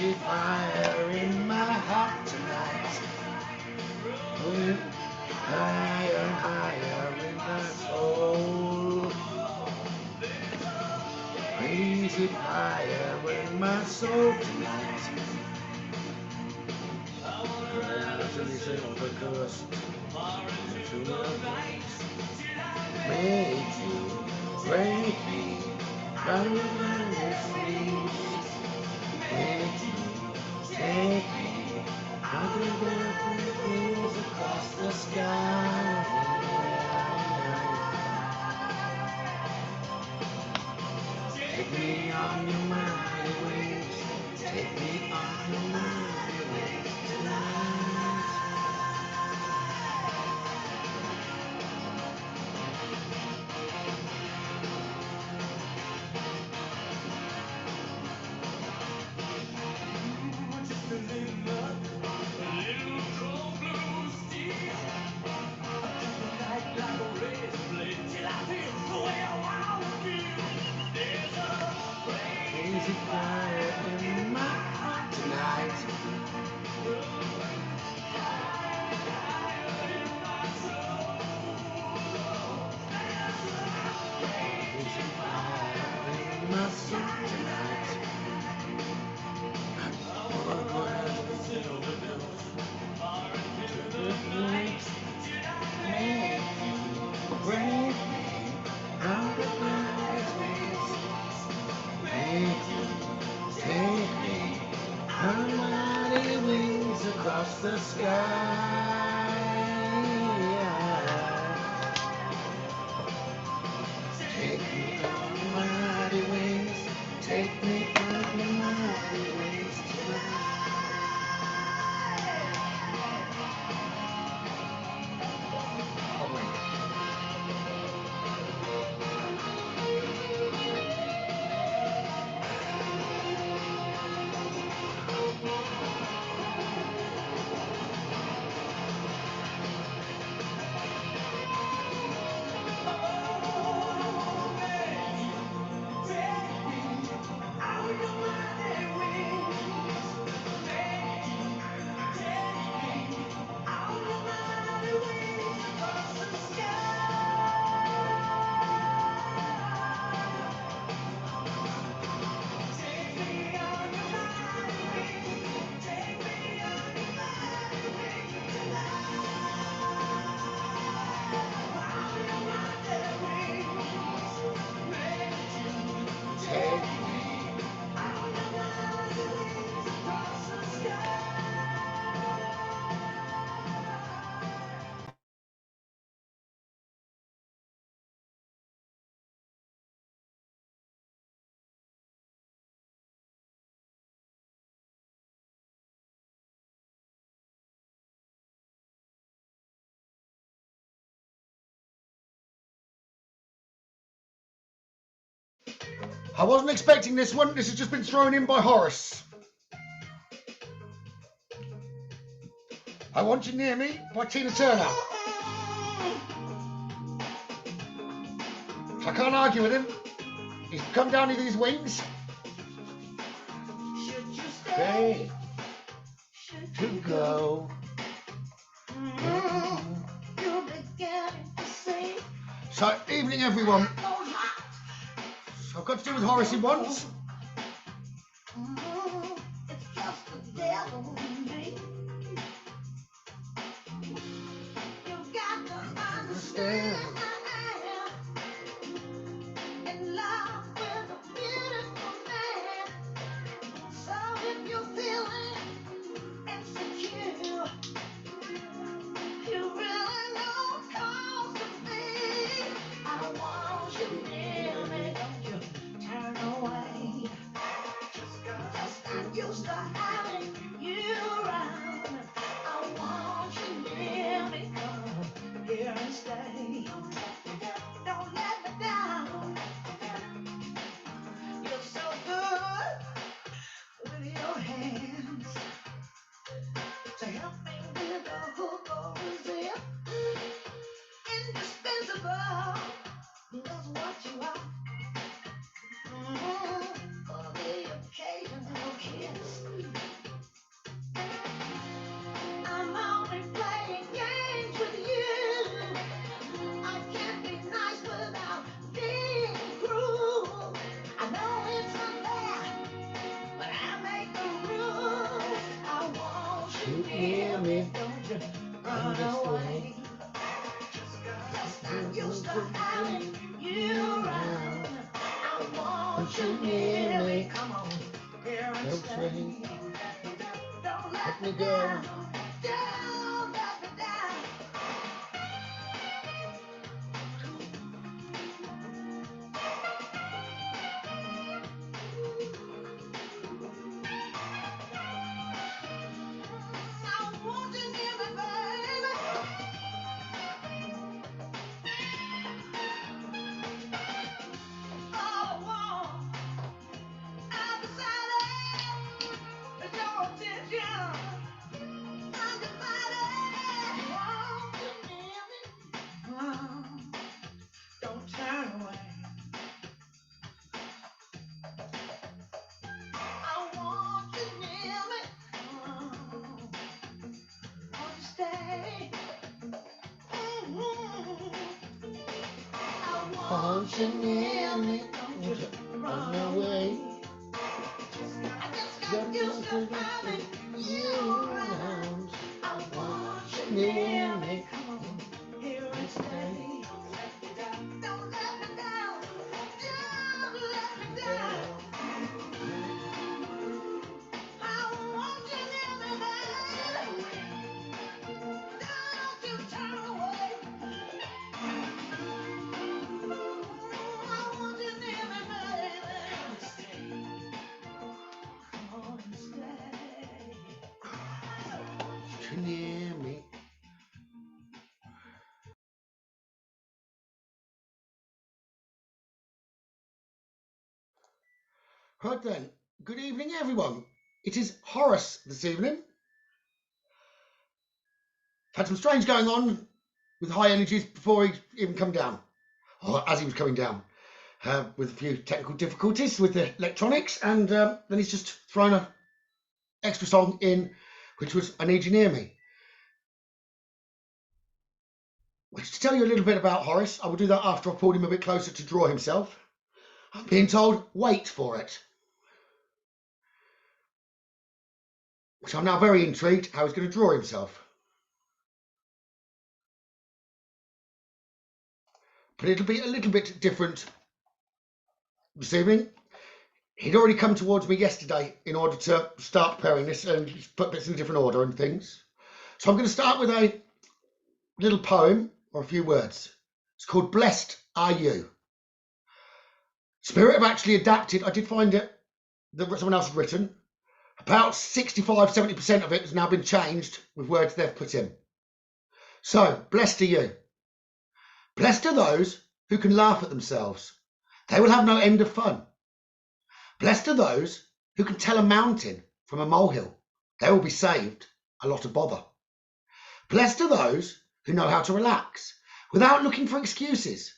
crazy fire in my heart tonight. With higher and higher in my soul. Crazy fire in my soul tonight. Because made you break me from the sleep. Made you take me out of the hills across the sky. Take me on your mighty wings. Take me on your mighty wings tonight. Crazy fire in my heart tonight. Crazy fire in my soul tonight. I wanna go out to the silver hills, to the lakes, make you break me out of my ways. Make you take me on mighty wings across the sky. Take me on your mighty wings. Take me on your mighty wings tonight. I wasn't expecting this one. This has just been thrown in by Horus. I Want You Near Me by Tina Turner. I can't argue with him. He's come down with his wings. Should you stay? Should you go? You'll be getting to see. So, evening everyone. So I've got to do with Horus in once. It's just the devil in me. You've got to understand. In love with a beautiful man. So if you're feeling insecure, you really know cause to be. I want you near me, don't you turn away. Just me run away. You start having you around. I want you near me. Come on, here and stay. Don't let me go. Don't let me down. I want you near me, baby. All I want, I'm decided, is your attention. Don't turn away. I want you near me. Want you stay. I want you near me. Don't you run away. I just got used to having you around. I want you near me. Come on, here and stay. Don't let me down. Don't let me down. I want you near me, baby. Don't you turn away. I want you near me, baby. Come on and stay. You near me. Right then, good evening everyone. It is Horus this evening. Had some strange going on with high energies before he even come down, or as he was coming down, with a few technical difficulties with the electronics, and then he's just thrown an extra song in, which was I Need You Near Me. Which, to tell you a little bit about Horus, I will do that after I've pulled him a bit closer to draw himself. I'm being told, wait for it. Which I'm now very intrigued how he's going to draw himself. But it'll be a little bit different this evening. He'd already come towards me yesterday in order to start preparing this and put bits in a different order and things. So I'm going to start with a little poem or a few words. It's called Blessed Are You. Spirit have actually adapted. I did find it that someone else had written. About 65-70% of it has now been changed with words they've put in. So, blessed are you. Blessed are those who can laugh at themselves. They will have no end of fun. Blessed are those who can tell a mountain from a molehill. They will be saved a lot of bother. Blessed are those who know how to relax without looking for excuses.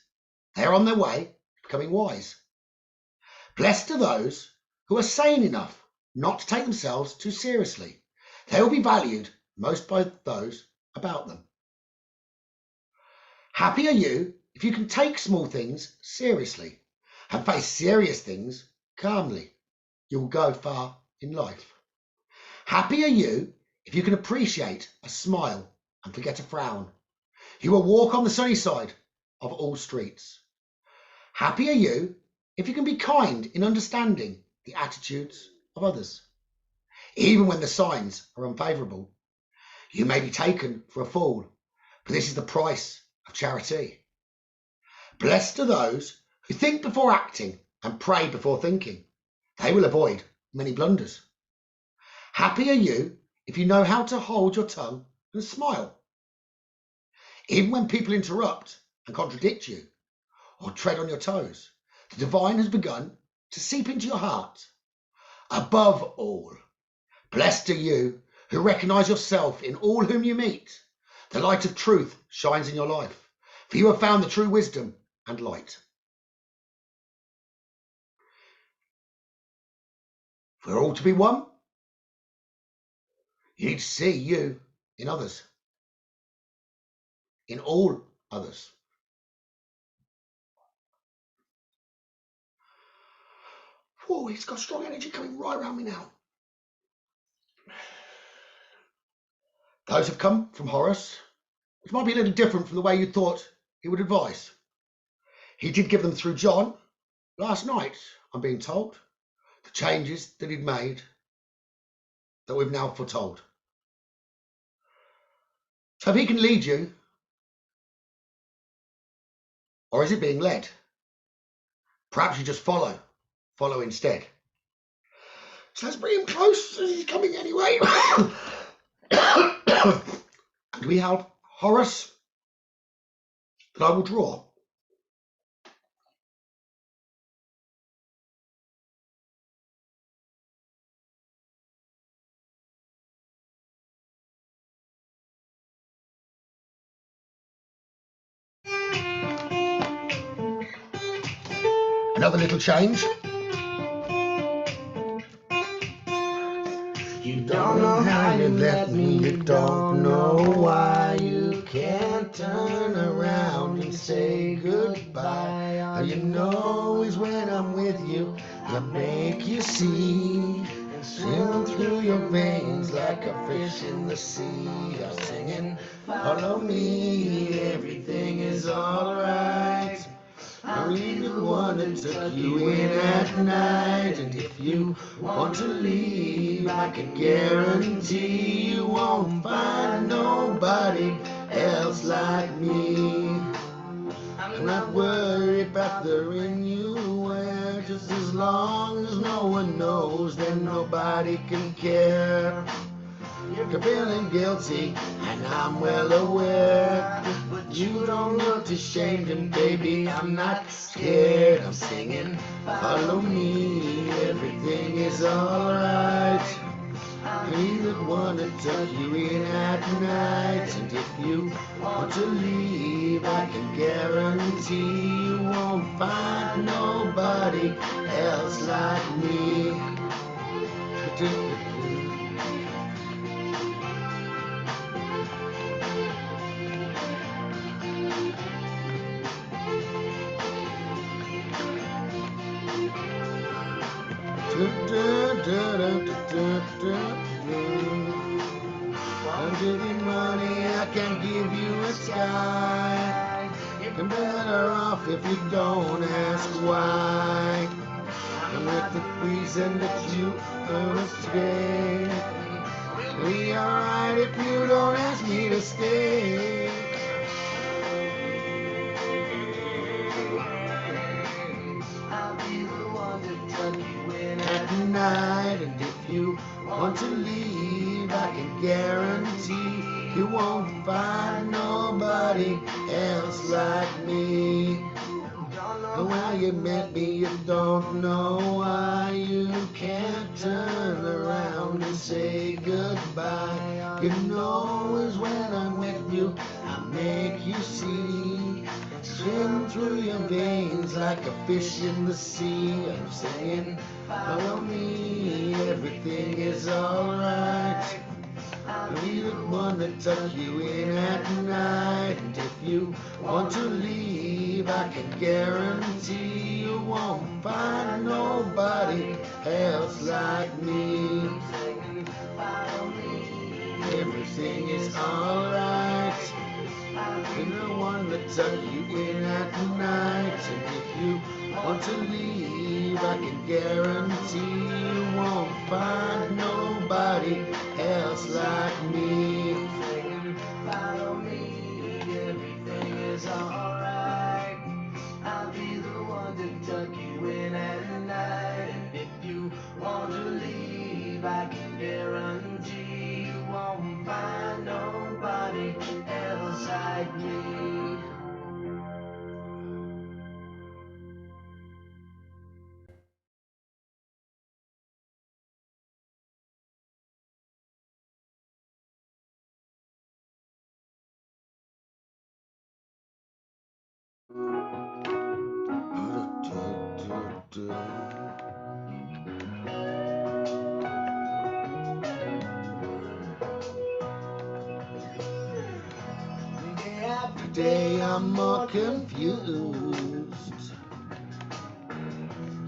They are on their way to becoming wise. Blessed are those who are sane enough not to take themselves too seriously. They will be valued most by those about them. Happy are you if you can take small things seriously and face serious things calmly. You will go far in life. Happy are you if you can appreciate a smile and forget a frown. You will walk on the sunny side of all streets. Happy are you if you can be kind in understanding the attitudes of others. Even when the signs are unfavourable, you may be taken for a fool, but this is the price of charity. Blessed are those who think before acting and pray before thinking. They will avoid many blunders. Happy are you if you know how to hold your tongue and smile. Even when people interrupt and contradict you or tread on your toes, the divine has begun to seep into your heart. Above all, blessed are you who recognise yourself in all whom you meet. The light of truth shines in your life, for you have found the true wisdom and light. If we're all to be one, you need to see you in others, in all others. Whoa, he's got strong energy coming right around me now. Those have come from Horus, which might be a little different from the way you thought he would advise. He did give them through John last night, I'm being told, the changes that he'd made that we've now foretold. So if he can lead you, or is it being led? Perhaps you just follow instead. So let's bring him close as he's coming anyway. And we have Horus that I will draw. Another little change. You don't know how you let me, you don't know why. You can't turn around and say goodbye. All you know is when I'm with you, I make you see, and swim through your veins like a fish in the sea. I'm singing, follow me, everything is alright. I'm the one that took you in at night. And if you want to leave, I can guarantee you won't find nobody else like me. I'm not worried about the anywhere. Just as long as no one knows, then nobody can care. You're feeling guilty, and I'm well aware, but you don't look ashamed, and baby, I'm not scared. I'm singing, follow me, everything is alright. I'm the one that took you in at night, and if you want to leave, I can guarantee you won't find nobody else like me. I'll give you money, I can give you a sky. You're better off if you don't ask why. I'm like the reason that you earn today. We'll be alright if you don't ask me to stay. I'll be the one to tuck you in at night, and if you want to leave, I can guarantee you won't find nobody else like me. Know how you met me, you don't know why. You can't turn around and say goodbye. You know is when I'm with you, I make you see, swim through your veins like a fish in the sea. I'm saying, follow me, everything is alright. I'll be the one that tuck you in at night, and if you want to leave, I can guarantee you won't find nobody else like me. Follow me, everything is alright. I'll be the one that tuck you in at night, and if you want to leave, I can guarantee you won't find nobody else like me. Follow me, everything is alright. I'll be the one to tuck you in at night, and if you want to leave, I can guarantee you won't find nobody else like me. Day I'm more confused.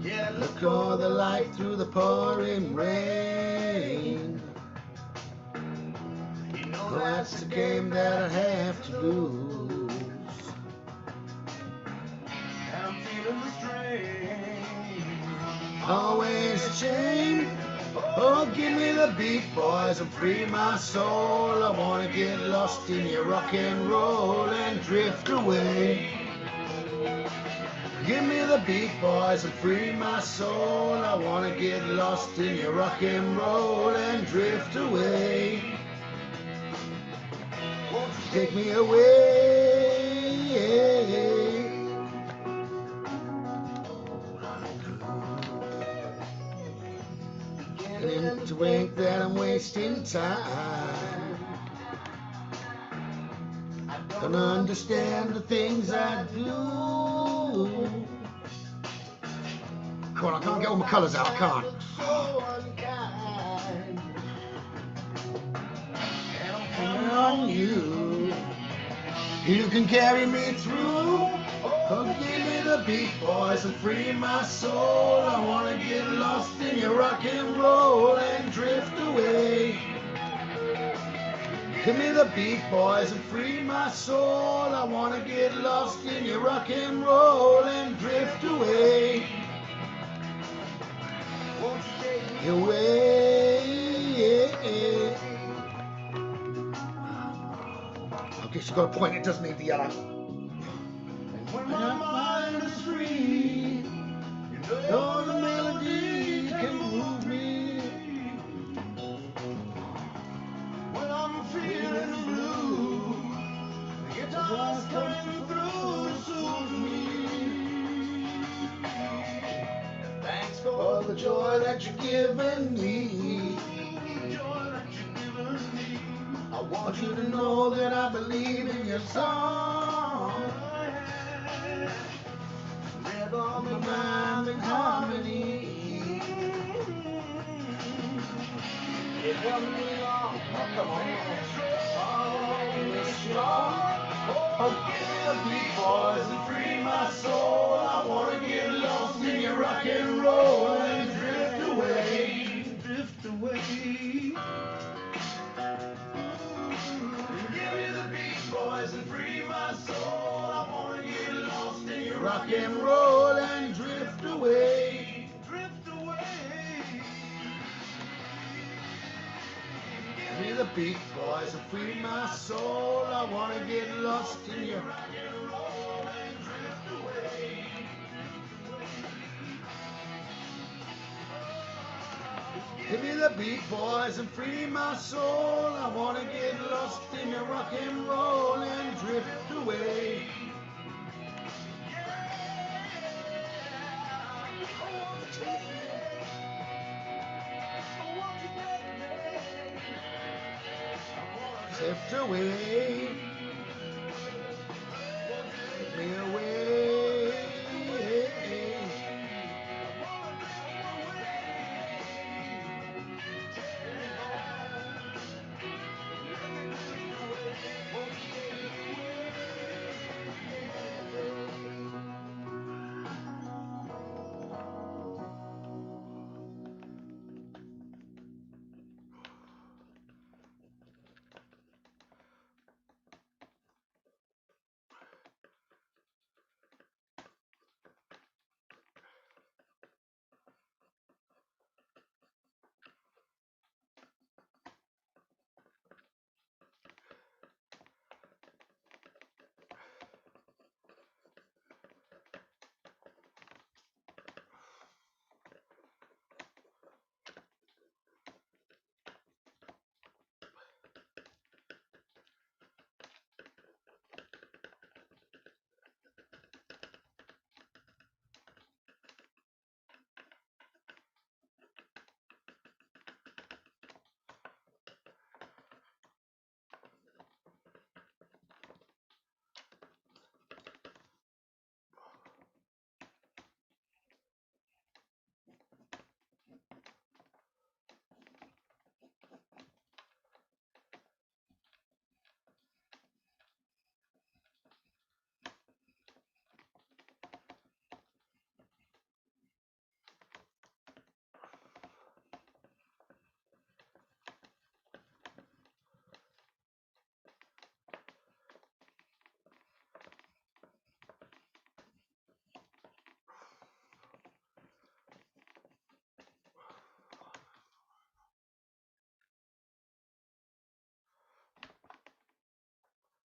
Yeah, look all the light through the pouring rain. You know that's a game that I have to lose. I'm feeling the strain. Always a shame. Oh, give me the beat, boys, and free my soul. I wanna get lost in your rock and roll and drift away. Give me the beat, boys, and free my soul. I wanna get lost in your rock and roll and drift away. Won't you take me away? Beginning to think that I'm wasting time. Don't understand the things I do. Come on, I can't get all my colours out, I can't. And on you, you can carry me through. Oh, give me the beat, boys, and free my soul. I wanna get lost in your rock and roll and drift away. Give me the beat, boys, and free my soul. I wanna get lost in your rock and roll and drift away. Won't you take me away? I guess you got a point, it does need the yellow. When my mind is free, you know the melody can move me. When I'm feeling blue, the guitar's coming through to soothe me. Thanks for The joy that you're giving me. the joy that you've given me. I want you to know that I believe in your song. Rhythm and rhyme and harmony. It wasn't me long. Oh, come on. Oh, give me the beat, boys, and free my soul. I wanna get lost in your rock and roll and drift away. Drift away. Give me the beat, boys, and free my soul. I wanna get lost in your rock and roll and drift away. Drift away. Give me the beat, boys, and free my soul. I wanna get lost in your rock and roll and drift away. Give me the beat, boys, and free my soul. I wanna get lost in your rock and roll and drift away. Drift away. Take me away.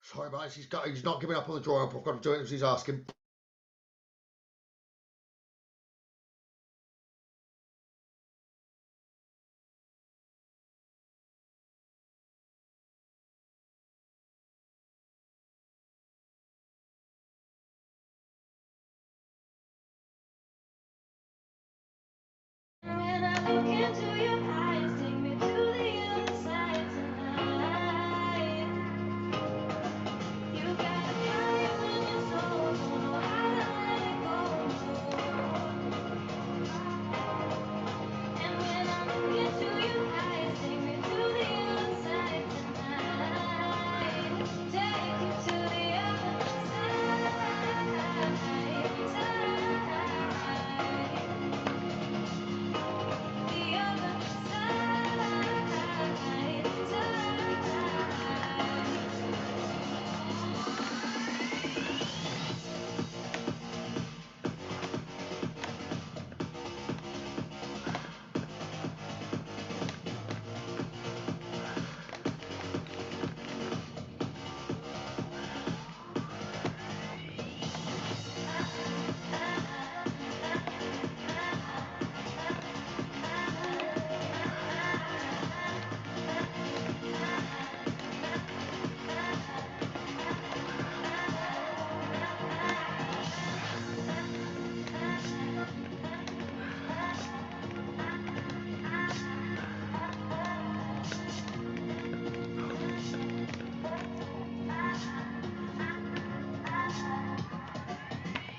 Sorry, mate. He's not giving up on the drawing. I've got to do it as he's asking. When I look into your eyes, take me to the other side tonight. You got a fire in your soul, don't know how to let it go. And when I look into your eyes, take me to the other side tonight. Take you to the other side, the other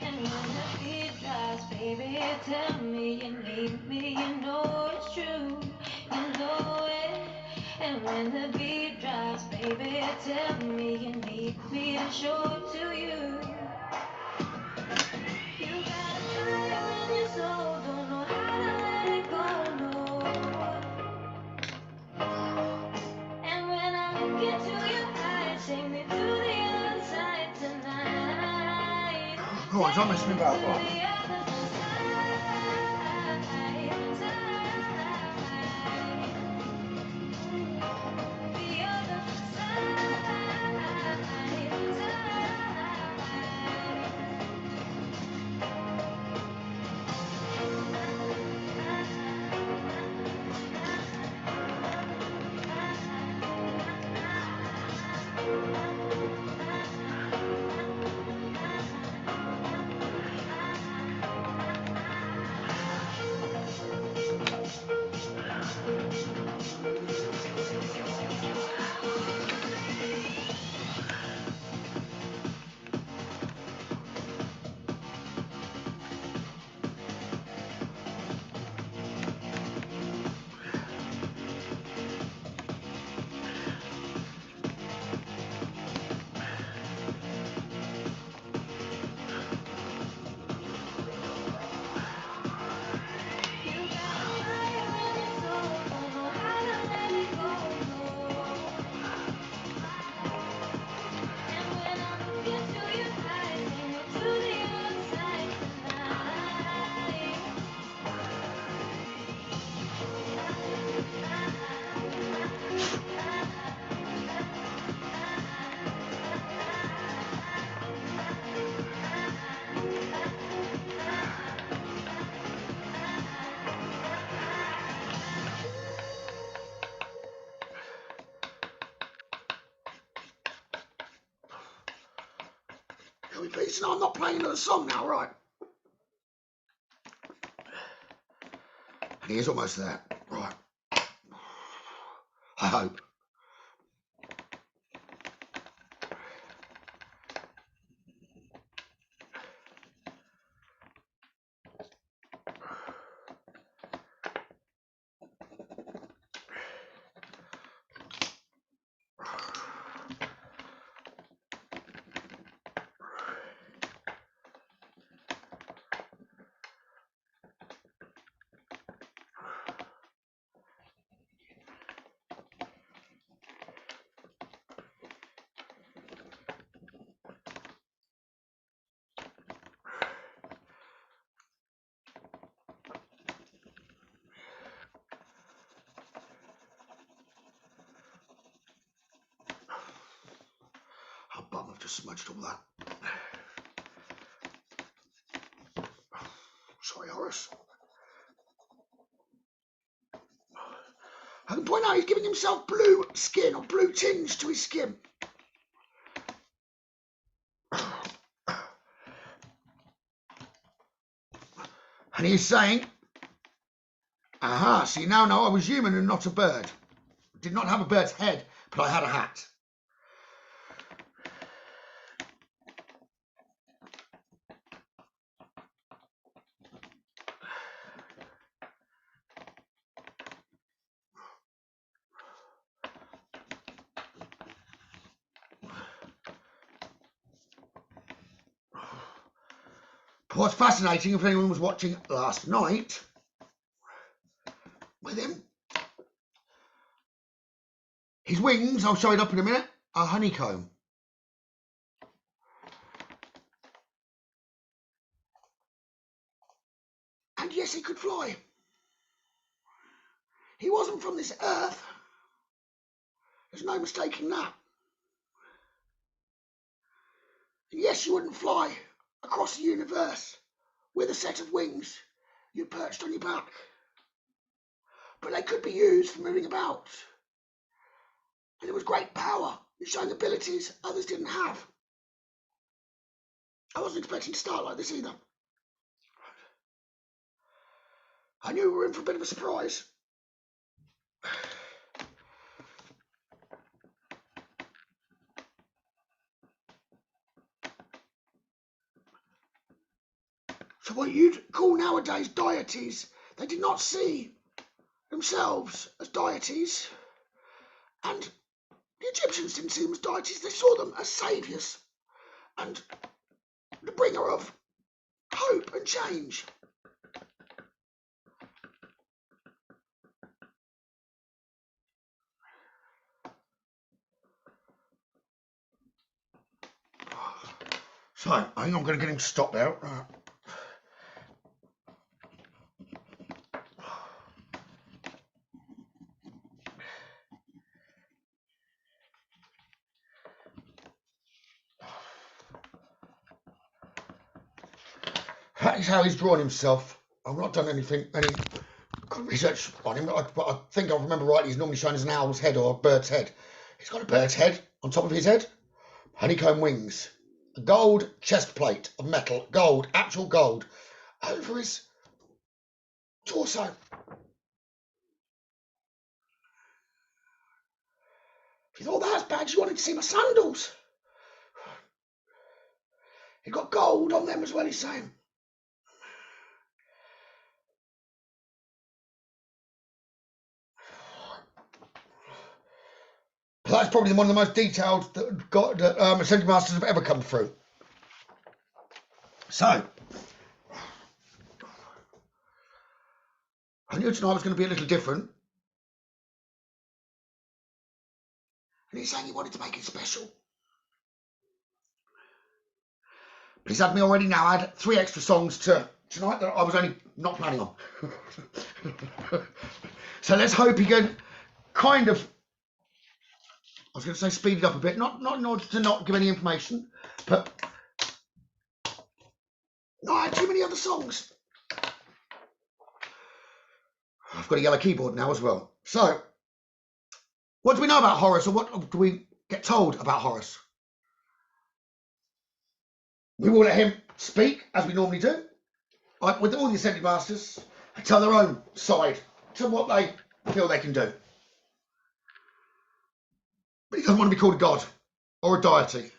And when the beat drops, baby, tell me you need me. You know it's true, you know it. And when the beat drops, baby, tell me you need me to show it to you. You got a fire in your soul, don't know how to let it go, no. And when I look into your eyes, take me to the other side tonight. Oh, it's not messing me about. Right. Can we please? No, I'm not playing another song now, right? And he is almost there. Right. I hope. just smudged all that. Sorry, Horus. I can point out he's giving himself blue skin or blue tinge to his skin. And he's saying, aha, so you now know I was human and not a bird. Did not have a bird's head, but I had a hat. What's fascinating, if anyone was watching last night with him, his wings, I'll show it up in a minute, are honeycomb. And yes, he could fly. He wasn't from this earth. There's no mistaking that. And yes, you wouldn't fly across the universe with a set of wings you perched on your back. But they could be used for moving about. And it was great power in showing abilities others didn't have. I wasn't expecting to start like this either. I knew we were in for a bit of a surprise. So what you'd call nowadays deities, they did not see themselves as deities. And the Egyptians didn't see them as deities, they saw them as saviours and the bringer of hope and change. So, I think I'm going to get him stopped out. That is how he's drawn himself. I've not done any research on him, but I think I remember rightly, he's normally shown as an owl's head or a bird's head. He's got a bird's head on top of his head, honeycomb wings, a gold chest plate of metal, gold, actual gold, over his torso. If you thought that was bad, you wanted to see my sandals. He got gold on them as well, he's saying. That's probably one of the most detailed that Ascended Masters have ever come through. So, I knew tonight was going to be a little different. And he's saying he wanted to make it special. But he's had me already now add 3 extra songs to tonight that I was only not planning on. So let's hope he can kind of, I was going to say speed it up a bit, not in order to not give any information, but not add too many other songs. I've got a yellow keyboard now as well. So, what do we know about Horus, or what do we get told about Horus? We will let him speak, as we normally do. Like with all the Ascended Masters, they tell their own side to what they feel they can do. But he doesn't want to be called a god or a deity.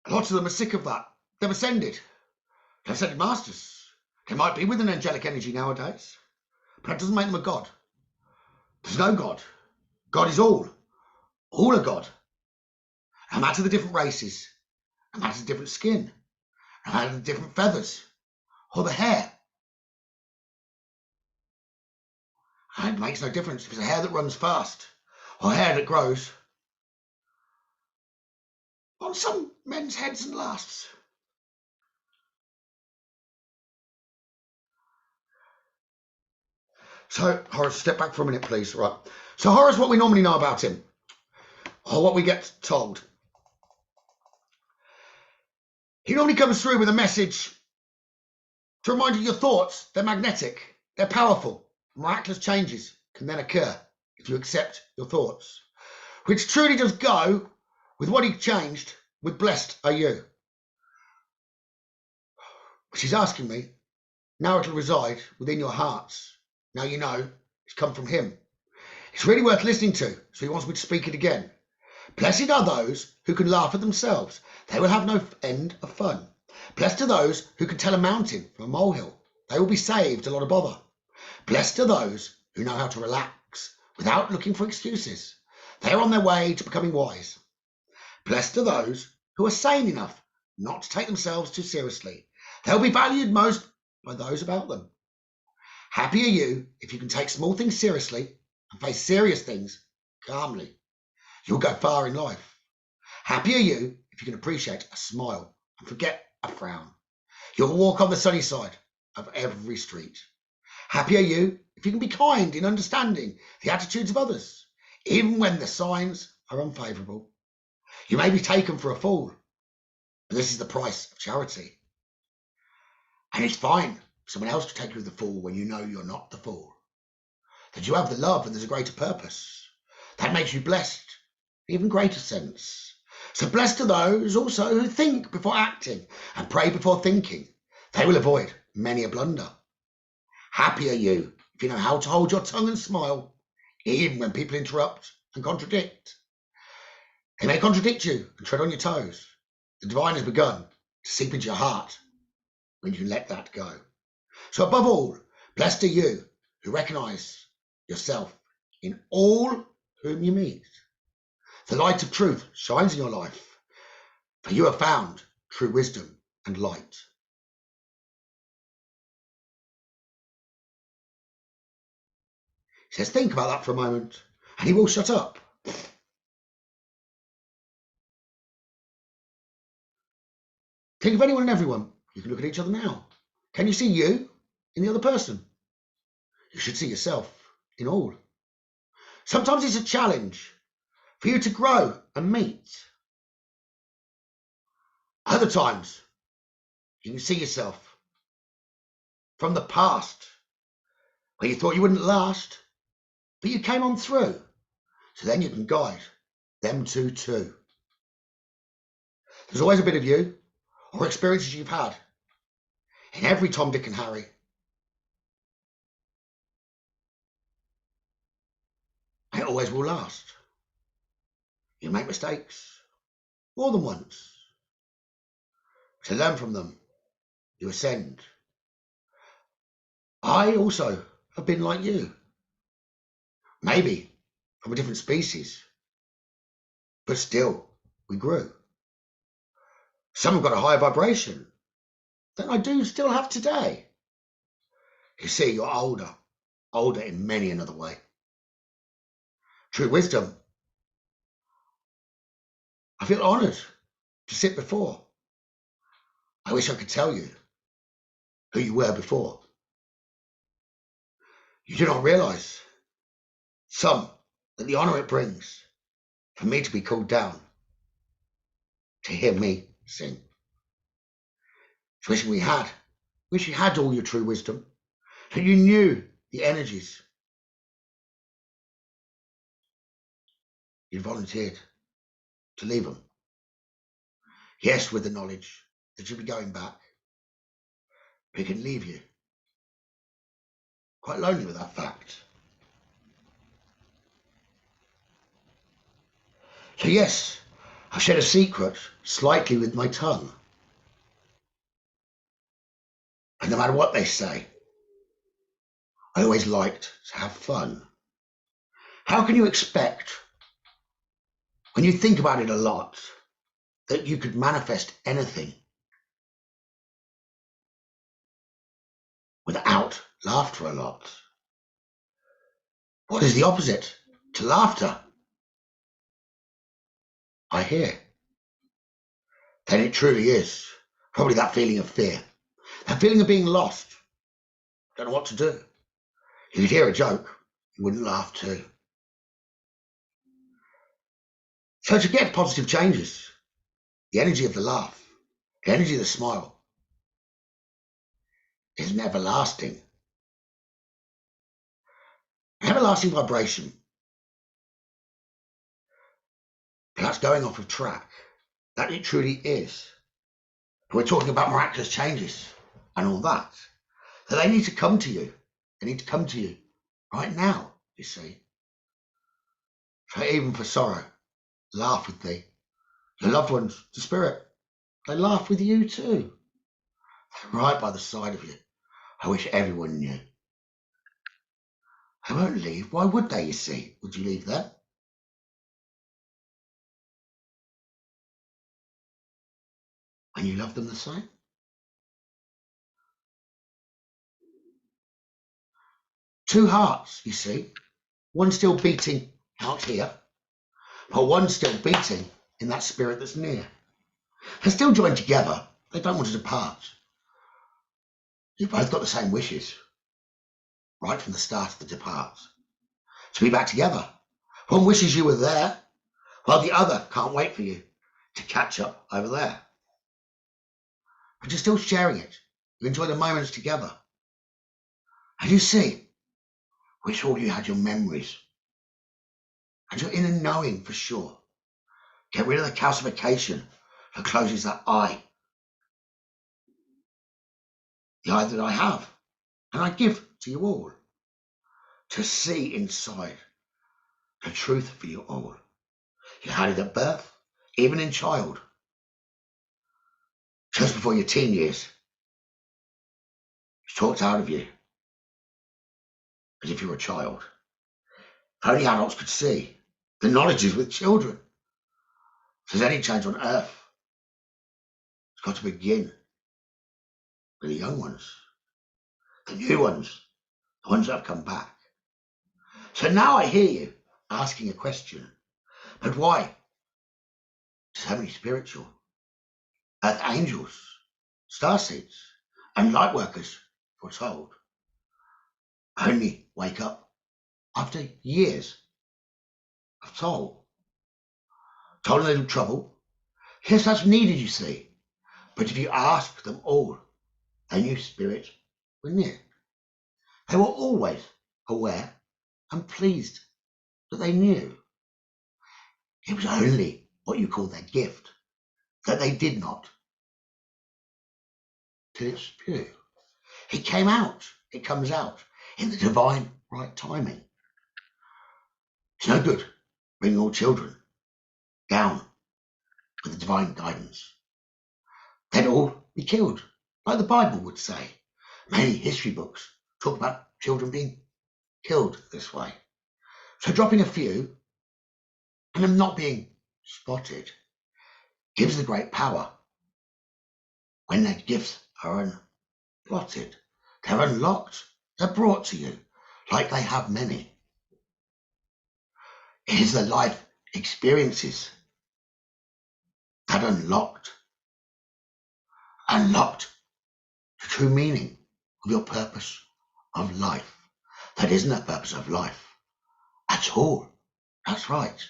Lots of them are sick of that. They've ascended. They're Ascended Masters. They might be with an angelic energy nowadays, but that doesn't make them a god. There's no god. God is all. All are God. No matter the different races, no matter the different skin, no matter the different feathers, or the hair. And it makes no difference if it's a hair that runs fast, or hair that grows on some men's heads and lasts. So, Horus, step back for a minute, please. Right. So Horus, what we normally know about him, or what we get told. He normally comes through with a message to remind you your thoughts, they're magnetic, they're powerful. Miraculous changes can then occur if you accept your thoughts, which truly does go with what he changed with blessed are you. She's asking me, now it'll reside within your hearts. Now you know it's come from him. It's really worth listening to, so he wants me to speak it again. Blessed are those who can laugh at themselves. They will have no end of fun. Blessed are those who can tell a mountain from a molehill. They will be saved a lot of bother. Blessed are those who know how to relax without looking for excuses. They are on their way to becoming wise. Blessed are those who are sane enough not to take themselves too seriously. They'll be valued most by those about them. Happy are you if you can take small things seriously and face serious things calmly. You'll go far in life. Happy are you if you can appreciate a smile and forget a frown. You'll walk on the sunny side of every street. Happy are you if you can be kind in understanding the attitudes of others, even when the signs are unfavourable. You may be taken for a fool, but this is the price of charity. And it's fine for someone else to take you as the fool when you know you're not the fool. That you have the love and there's a greater purpose. That makes you blessed, in even greater sense. So blessed are those also who think before acting and pray before thinking. They will avoid many a blunder. Happy are you if you know how to hold your tongue and smile, even when people interrupt and contradict. They may contradict you and tread on your toes. The divine has begun to seep into your heart when you let that go. So above all, blessed are you who recognise yourself in all whom you meet. The light of truth shines in your life, for you have found true wisdom and light. He says, think about that for a moment, and he will shut up. Think of anyone and everyone. You can look at each other now. Can you see you in the other person? You should see yourself in all. Sometimes it's a challenge for you to grow and meet. Other times, you can see yourself from the past, where you thought you wouldn't last, but you came on through. So then you can guide them too. There's always a bit of you or experiences you've had in every Tom, Dick and Harry. It always will last. You make mistakes more than once. To learn from them, you ascend. I also have been like you. Maybe from a different species, but still we grew. Some have got a higher vibration than I do still have today. You see, you're older in many another way. True wisdom. I feel honoured to sit before. I wish I could tell you who you were before. You do not realise, some, that the honour it brings for me to be called down to hear me sing. Wish you had all your true wisdom, that you knew the energies. You volunteered to leave them. Yes, with the knowledge that you'll be going back, but it can leave you quite lonely with that fact. So yes, I've shared a secret slightly with my tongue. And no matter what they say, I always liked to have fun. How can you expect, when you think about it a lot, that you could manifest anything without laughter a lot? What is the opposite to laughter? I hear. Then it truly is probably that feeling of fear, that feeling of being lost. Don't know what to do. You could hear a joke, you wouldn't laugh too. So to get positive changes, the energy of the laugh, the energy of the smile is an everlasting vibration. But that's going off of track. That it truly is. We're talking about miraculous changes and all that. So they need to come to you. They need to come to you right now, you see. So even for sorrow, laugh with thee. Your loved ones, the spirit, they laugh with you too. They're right by the side of you. I wish everyone knew. They won't leave. Why would they, you see? Would you leave them? And you love them the same? Two hearts, you see. One still beating out here, but one still beating in that spirit that's near. They're still joined together. They don't want to depart. You've both got the same wishes, right from the start of the depart, to be back together. One wishes you were there, while the other can't wait for you to catch up over there. But you're still sharing it. You enjoy the moments together. And you see, wish all you had your memories and your inner knowing for sure. Get rid of the calcification that closes that eye. The eye that I have and I give to you all. To see inside the truth for you all. You had it at birth, even in child. Just before your teen years. It's talked out of you. As if you were a child. If only adults could see. The knowledge is with children. If there's any change on earth, it's got to begin with the young ones. The new ones. The ones that have come back. So now I hear you asking a question. But why? So many spiritual, earth angels, starseeds, and light workers foretold only wake up after years of toll a little trouble. Yes, that's needed, you see. But if you ask them all, they knew spirits were near. They were always aware and pleased that they knew. It was only what you call their gift that they did not. Till it's spew. It came out. It comes out in the divine right timing. It's no good bringing all children down with the divine guidance. They'd all be killed, like the Bible would say. Many history books talk about children being killed this way. So dropping a few and them not being spotted gives the great power when their gifts are unplotted. They're unlocked. They're brought to you like they have many. It is the life experiences that unlocked the true meaning of your purpose of life. That isn't a purpose of life at all. That's right.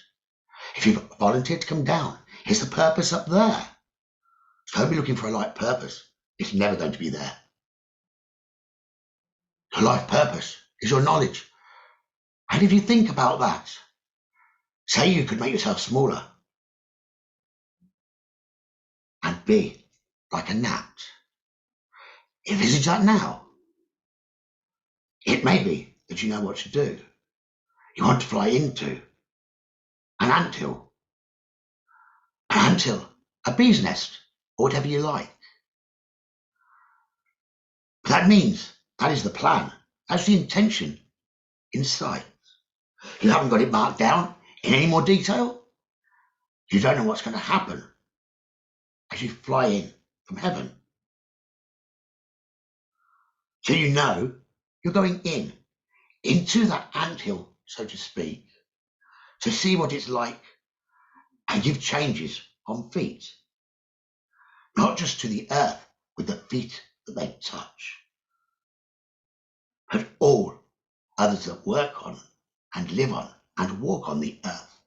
If you've volunteered to come down, it's the purpose up there. So don't be looking for a light purpose. It's never going to be there. Your life purpose is your knowledge. And if you think about that, say you could make yourself smaller and be like a gnat. Envisage that now. It may be that you know what to do. You want to fly into an anthill, a bee's nest, or whatever you like. But that means that is the plan. That's the intention inside. You haven't got it marked down in any more detail. You don't know what's going to happen as you fly in from heaven. So you know you're going into that anthill, so to speak, to see what it's like and give changes on feet. Not just to the earth with the feet that they touch, but all others that work on and live on and walk on the earth.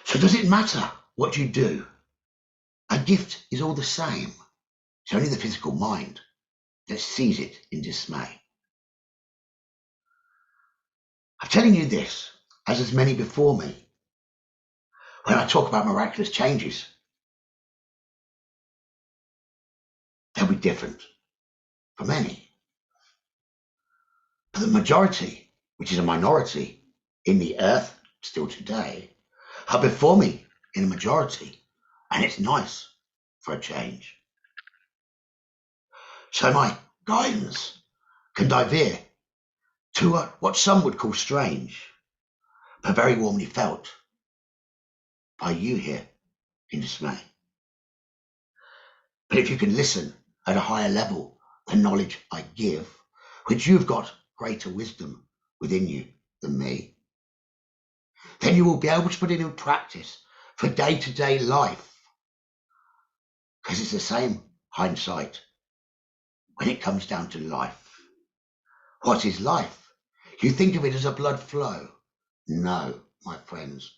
So does it matter what you do? A gift is all the same. It's only the physical mind that sees it in dismay. I'm telling you this, as there's many before me, when I talk about miraculous changes, they'll be different for many. But the majority, which is a minority in the earth still today, are before me in a majority, and it's nice for a change. So my guidance can diverge to what some would call strange, but very warmly felt by you here in dismay. But if you can listen at a higher level, the knowledge I give, which you've got greater wisdom within you than me, then you will be able to put it in practice for day-to-day life. Because it's the same hindsight when it comes down to life. What is life? You think of it as a blood flow. No, my friends,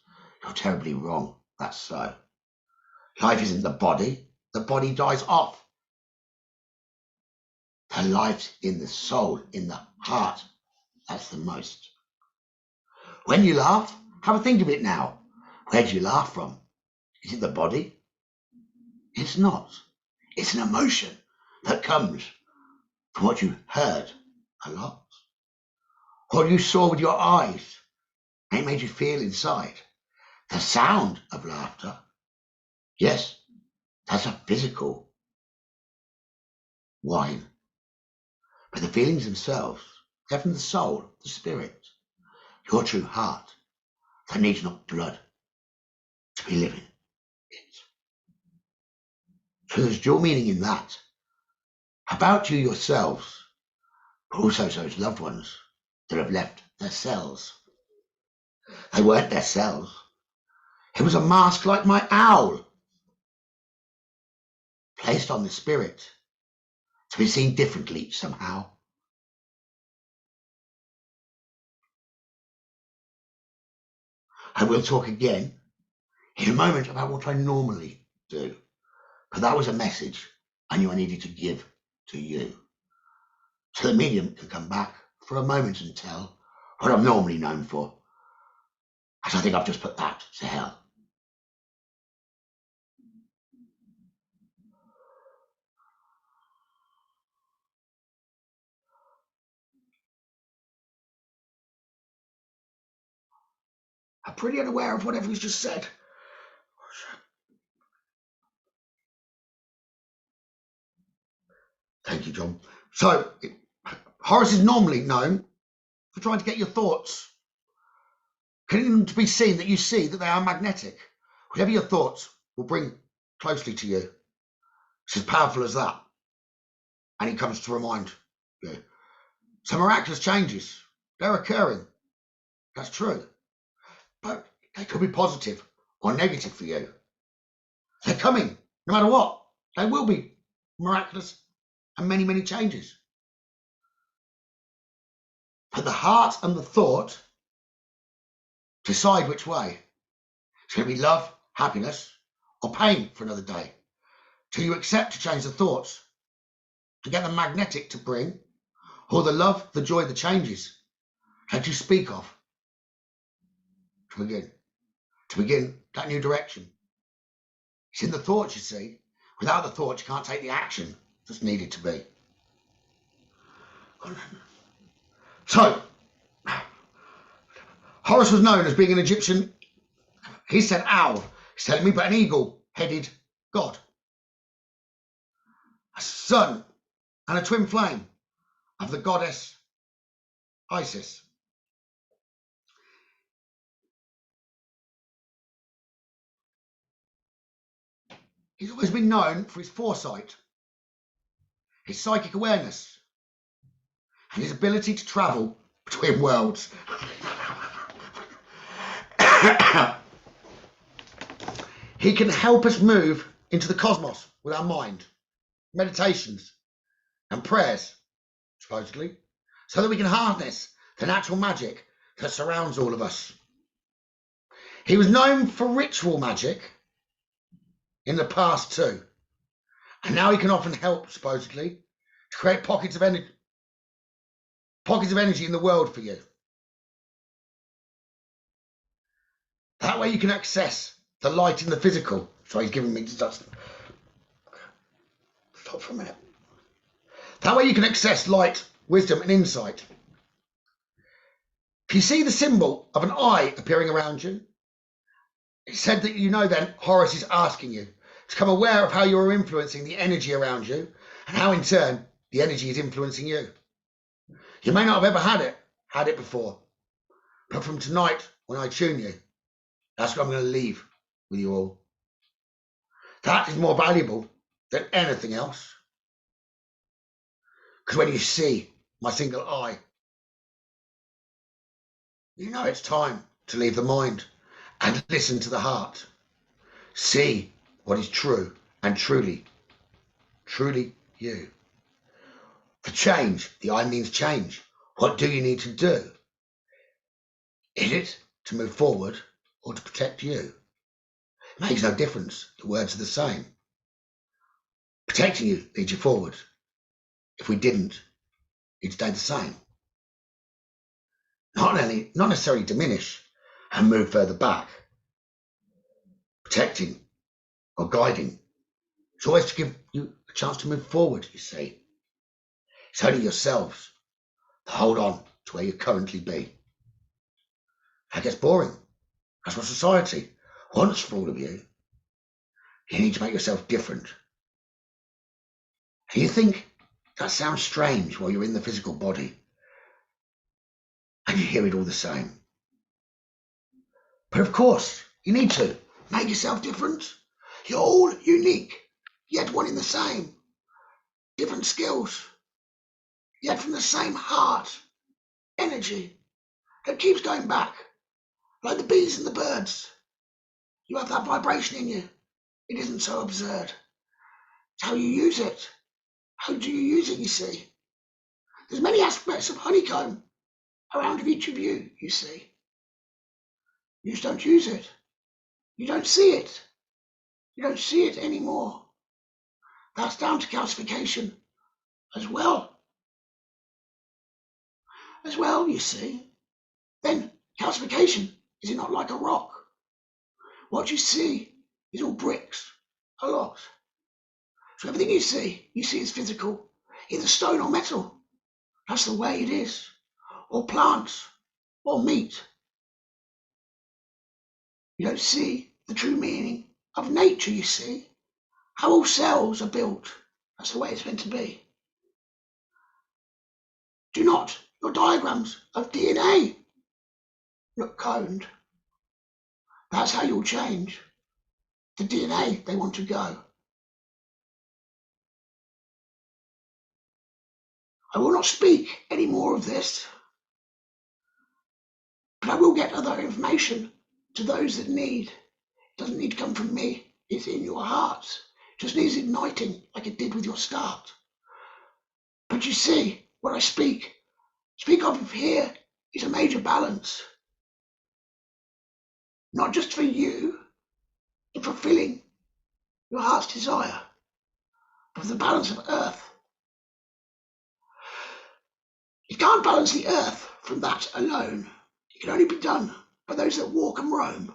you're terribly wrong. That's so. Life isn't the body. The body dies off. The life's in the soul, in the heart. That's the most. When you laugh, have a think of it now. Where do you laugh from? Is it the body? It's not. It's an emotion that comes from what you heard a lot. What you saw with your eyes. And it made you feel inside. The sound of laughter. Yes, that's a physical whine. But the feelings themselves, they're from the soul, the spirit, your true heart, that needs not blood to be living it. So there's dual meaning in that. About you yourselves, but also those loved ones that have left their cells. They weren't their cells. It was a mask like my owl, placed on the spirit to be seen differently somehow. I will talk again in a moment about what I normally do, but that was a message I knew I needed to give to you. So the medium can come back for a moment and tell what I'm normally known for, as I think I've just put that to hell. I'm pretty unaware of whatever he's just said. Thank you, John. So, Horus is normally known for trying to get your thoughts, getting them to be seen, that you see that they are magnetic. Whatever your thoughts will bring closely to you. It's as powerful as that. And he comes to remind you. So miraculous changes, they're occurring. That's true. But they could be positive or negative for you. They're coming, no matter what. They will be miraculous and many, many changes. But the heart and the thought decide which way. It's going to be love, happiness, or pain for another day. Till you accept to change the thoughts, to get the magnetic to bring, or the love, the joy, the changes that you speak of. To begin that new direction. It's in the thoughts, you see. Without the thoughts, you can't take the action that's needed to be. So, Horus was known as being an Egyptian, he said owl, he's telling me, but an eagle-headed god. A sun and a twin flame of the goddess Isis. He's always been known for his foresight, his psychic awareness, and his ability to travel between worlds. He can help us move into the cosmos with our mind, meditations and prayers, supposedly, so that we can harness the natural magic that surrounds all of us. He was known for ritual magic in the past too. And now he can often help, supposedly, to create pockets of energy in the world for you. That way you can access the light in the physical. So he's giving me just stop for a minute. That way you can access light, wisdom, and insight. If you see the symbol of an eye appearing around you, it's said that you know then Horus is asking you to become aware of how you are influencing the energy around you and how in turn the energy is influencing you. You may not have ever had it before, but from tonight when I tune you, that's what I'm going to leave with you all. That is more valuable than anything else. Because when you see my single eye, you know it's time to leave the mind and listen to the heart. See what is true and truly you. For change, the I means change. What do you need to do? Is it to move forward or to protect you? It makes no difference. The words are the same. Protecting you leads you forward. If we didn't, it'd stay the same. Not necessarily diminish and move further back. Protecting or guiding, it's always to give you a chance to move forward, you see. It's only yourselves to hold on to where you currently be. That gets boring. That's what society wants for all of you. You need to make yourself different. And you think that sounds strange while you're in the physical body. And you hear it all the same. But of course, you need to make yourself different. You're all unique, yet one in the same. Different skills, yet from the same heart, energy that keeps going back, like the bees and the birds. You have that vibration in you. It isn't so absurd. It's how you use it. How do you use it, you see? There's many aspects of honeycomb around each of you, you see. You just don't use it. You don't see it. You don't see it anymore. That's down to calcification as well. As well, you see. Then calcification, is it not like a rock? What you see is all bricks, a lot. So everything you see is physical, either stone or metal. That's the way it is. Or plants, or meat. You don't see the true meaning of nature, you see. How all cells are built. That's the way it's meant to be. Do not your diagrams of DNA look coned. That's how you'll change the DNA they want to go. I will not speak any more of this, but I will get other information to those that need. It doesn't need to come from me. It's in your hearts. It just needs igniting like it did with your start. But you see, what I speak of here is a major balance. Not just for you, in fulfilling your heart's desire, but for the balance of earth. You can't balance the earth from that alone. It can only be done by those that walk and roam.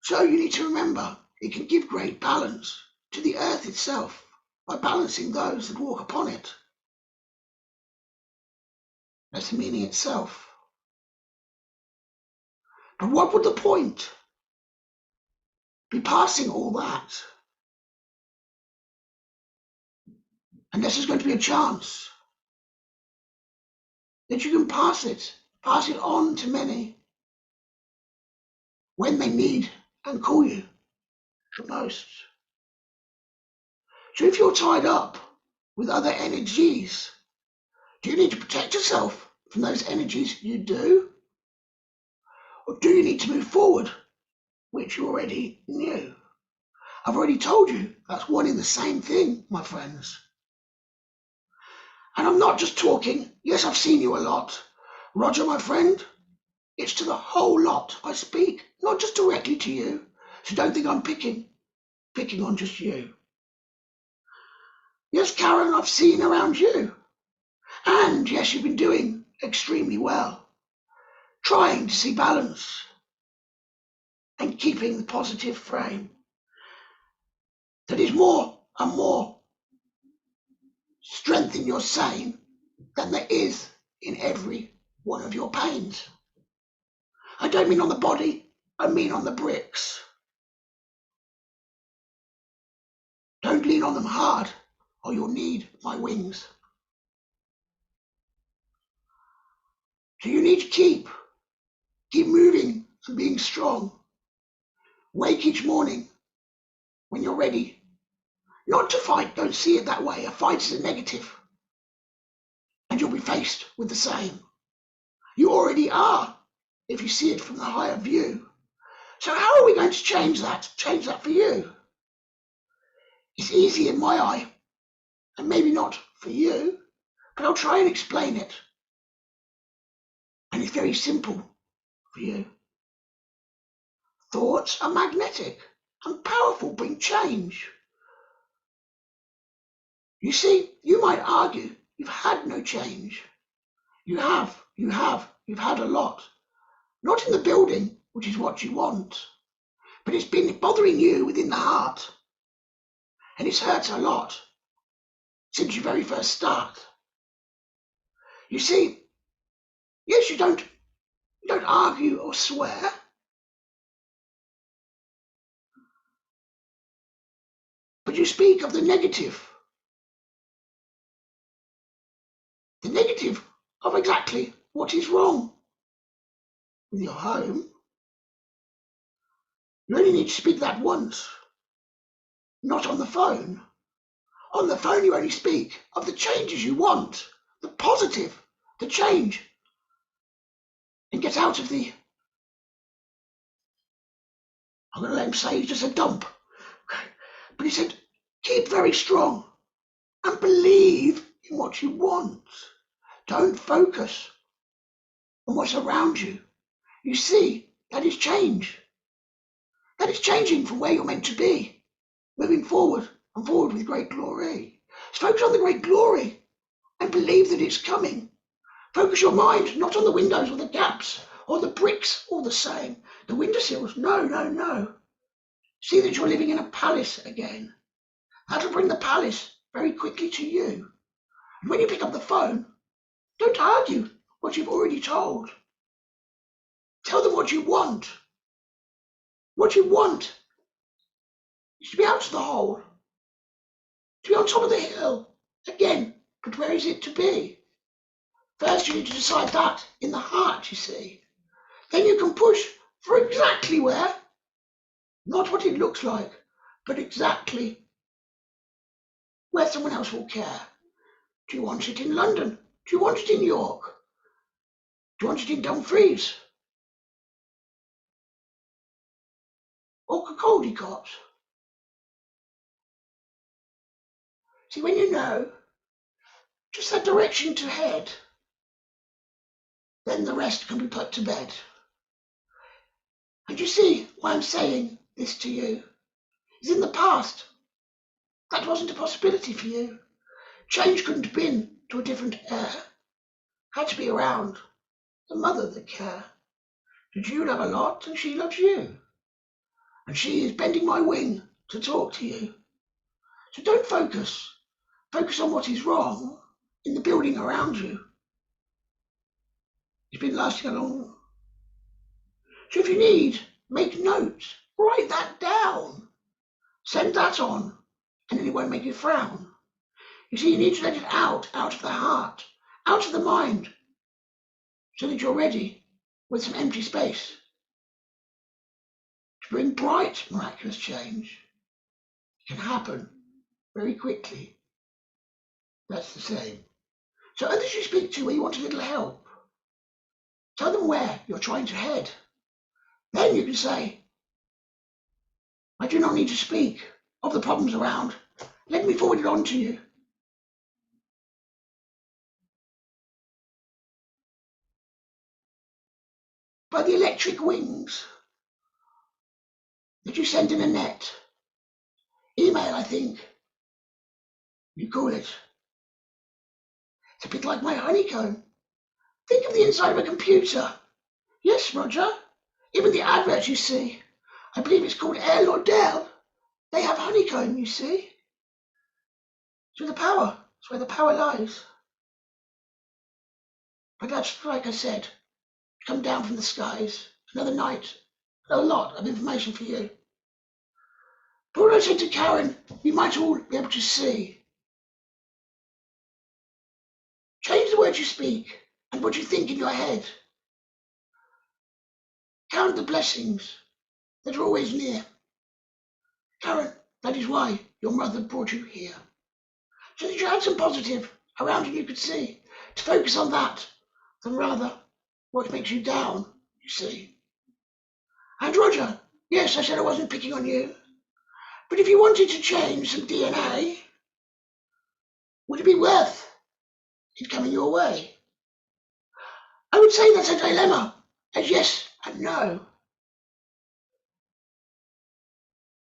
So you need to remember, it can give great balance to the earth itself by balancing those that walk upon it. That's the meaning itself. But what would the point be passing all that? Unless there's going to be a chance that you can pass it on to many when they need and call you the most. So if you're tied up with other energies, do you need to protect yourself from those energies? You do? Or do you need to move forward, which you already knew? I've already told you that's one in the same thing, my friends. And I'm not just talking, yes, I've seen you a lot. Roger, my friend, It's to the whole lot I speak, not just directly to you. So don't think I'm picking on just you. Yes, Karen, I've seen around you. And yes, you've been doing extremely well, trying to see balance and keeping the positive frame that is more and more strength in your saying than there is in every one of your pains. I don't mean on the body, I mean on the bricks. Don't lean on them hard, or you'll need my wings. So you need to keep moving and being strong. Wake each morning when you're ready. Not to fight, don't see it that way. A fight is a negative. And you'll be faced with the same. You already are, if you see it from the higher view. So how are we going to change that? Change that for you? It's easy in my eye, and maybe not for you, but I'll try and explain it. And it's very simple for you. Thoughts are magnetic and powerful, bring change. You see, you might argue you've had no change. You have had a lot. Not in the building, which is what you want, but it's been bothering you within the heart. And it's hurt a lot since you very first start. You see, yes, you don't argue or swear. But you speak of the negative. The negative of exactly what is wrong with your home. You only need to speak that once, not on the phone. On the phone you only speak of the changes you want, the positive, the change, and get out of the, I'm going to let him say just a dump. But he said, keep very strong and believe in what you want. Don't focus on what's around you. You see, that is change. That is changing from where you're meant to be, moving forward and forward with great glory. So focus on the great glory and believe that it's coming. Focus your mind not on the windows or the gaps or the bricks, all the same. The windowsills, no. See that you're living in a palace again. That'll bring the palace very quickly to you. And when you pick up the phone, don't argue what you've already told. Tell them what you want. What you want is to be out of the hole, to be on top of the hill. Again, but where is it to be? First you need to decide that in the heart, you see. Then you can push for exactly where, not what it looks like, but exactly where someone else will care. Do you want it in London? Do you want it in York? Do you want it in Dumfries? Or Caldicott? See, when you know just that direction to head, then the rest can be put to bed. And you see why I'm saying this to you is in the past, that wasn't a possibility for you. Change couldn't have been to a different air. Had to be around the mother that care. Did you love a lot and she loves you? And she is bending my wing to talk to you. So don't focus. Focus on what is wrong in the building around you. It's been lasting a long. So if you need, make notes. Write that down. Send that on, and then it won't make you frown. You see, you need to let it out of the heart, out of the mind, so that you're ready with some empty space to bring bright, miraculous change. It can happen very quickly. That's the same. So others you speak to where you want a little help, tell them where you're trying to head. Then you can say, I do not need to speak of the problems around. Let me forward it on to you. the electric wings that you send in a net. Email, I think you call it. It's a bit like my honeycomb. Think of the inside of a computer. Yes, Roger. Even the adverts you see. I believe it's called L or Dell. They have honeycomb, you see. It's where the power. It's where the power lies. But that's, like I said, come down from the skies. Another night. A lot of information for you. But what I said to Karen, you might all be able to see. Change the words you speak and what you think in your head. Count the blessings that are always near. Karen, that is why your mother brought you here. So that you had some positive around you could see. To focus on that, than rather what makes you down, you see. And Roger, yes, I said I wasn't picking on you. But if you wanted to change some DNA, would it be worth it coming your way? I would say that's a dilemma, as yes and no.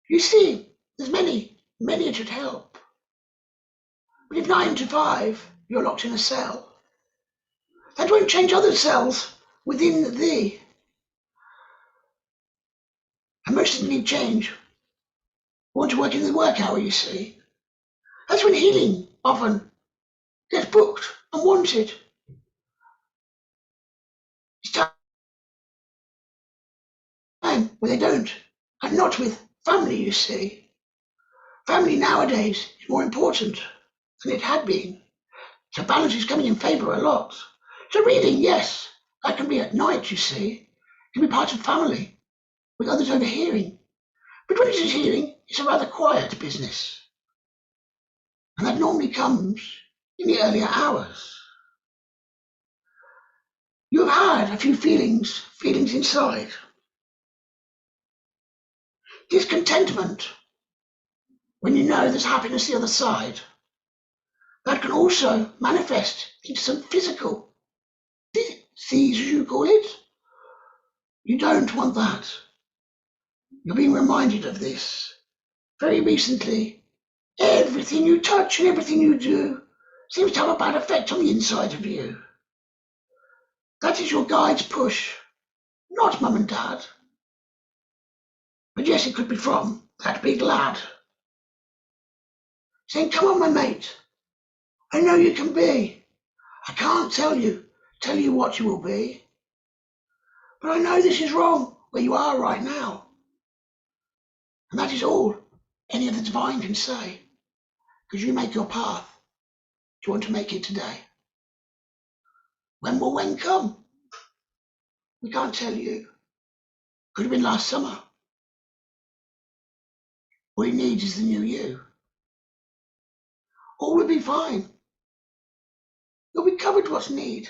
You see, there's many it should help. But if 9 to 5, you're locked in a cell, that won't change other cells within thee. And most of them need change. Want to work in the work hour, you see. That's when healing often gets booked and wanted. It's time where they don't, and not with family, you see. Family nowadays is more important than it had been. So balance is coming in favour a lot. So reading, yes, that can be at night, you see. It can be part of family, with others overhearing. But when it is hearing, it's a rather quiet business. And that normally comes in the earlier hours. You have had a few feelings inside. Discontentment, when you know there's happiness the other side. That can also manifest into some physical disease, as you call it. You don't want that. You're being reminded of this. Very recently, everything you touch and everything you do seems to have a bad effect on the inside of you. That is your guide's push, not mum and dad. But yes, it could be from that big lad. Saying, come on, my mate. I know you can be. I can't tell you what you will be. But I know this is wrong where you are right now. And that is all any of the divine can say. Because you make your path. Do you want to make it today? When will when come? We can't tell you. Could have been last summer. All he needs is the new you. All will be fine. You'll be covered what's need.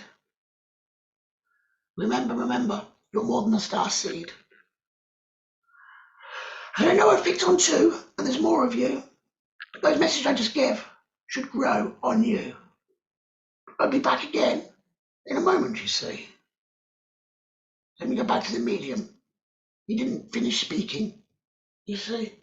Remember, you're more than a star seed. And I know I've picked on two, and there's more of you. Those messages I just gave should grow on you. I'll be back again in a moment, you see. Let me go back to the medium. He didn't finish speaking, you see.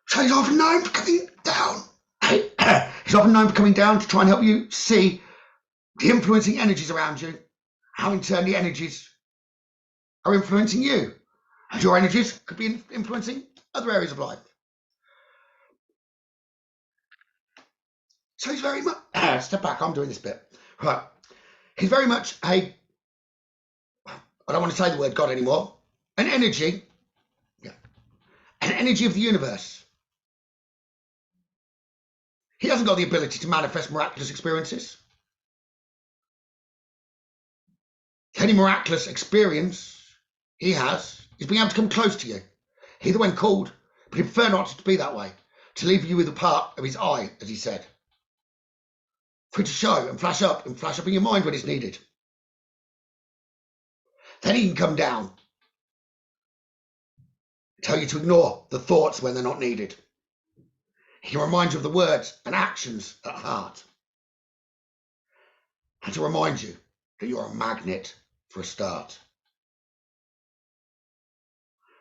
So he's often known for coming down. He's often known for coming down to try and help you see the influencing energies around you, how in turn the energies are influencing you, as your energies could be influencing other areas of life. So he's very much, step back, I'm doing this bit. Right. He's very much I don't want to say the word God anymore, an energy of the universe. He hasn't got the ability to manifest miraculous experiences. The only miraculous experience he has is being able to come close to you. He when called, but he'd prefer not to be that way, to leave you with a part of his eye, as he said. For it to show and flash up in your mind when it's needed. Then he can come down, tell you to ignore the thoughts when they're not needed. He can remind you of the words and actions at heart. And to remind you that you're a magnet for a start.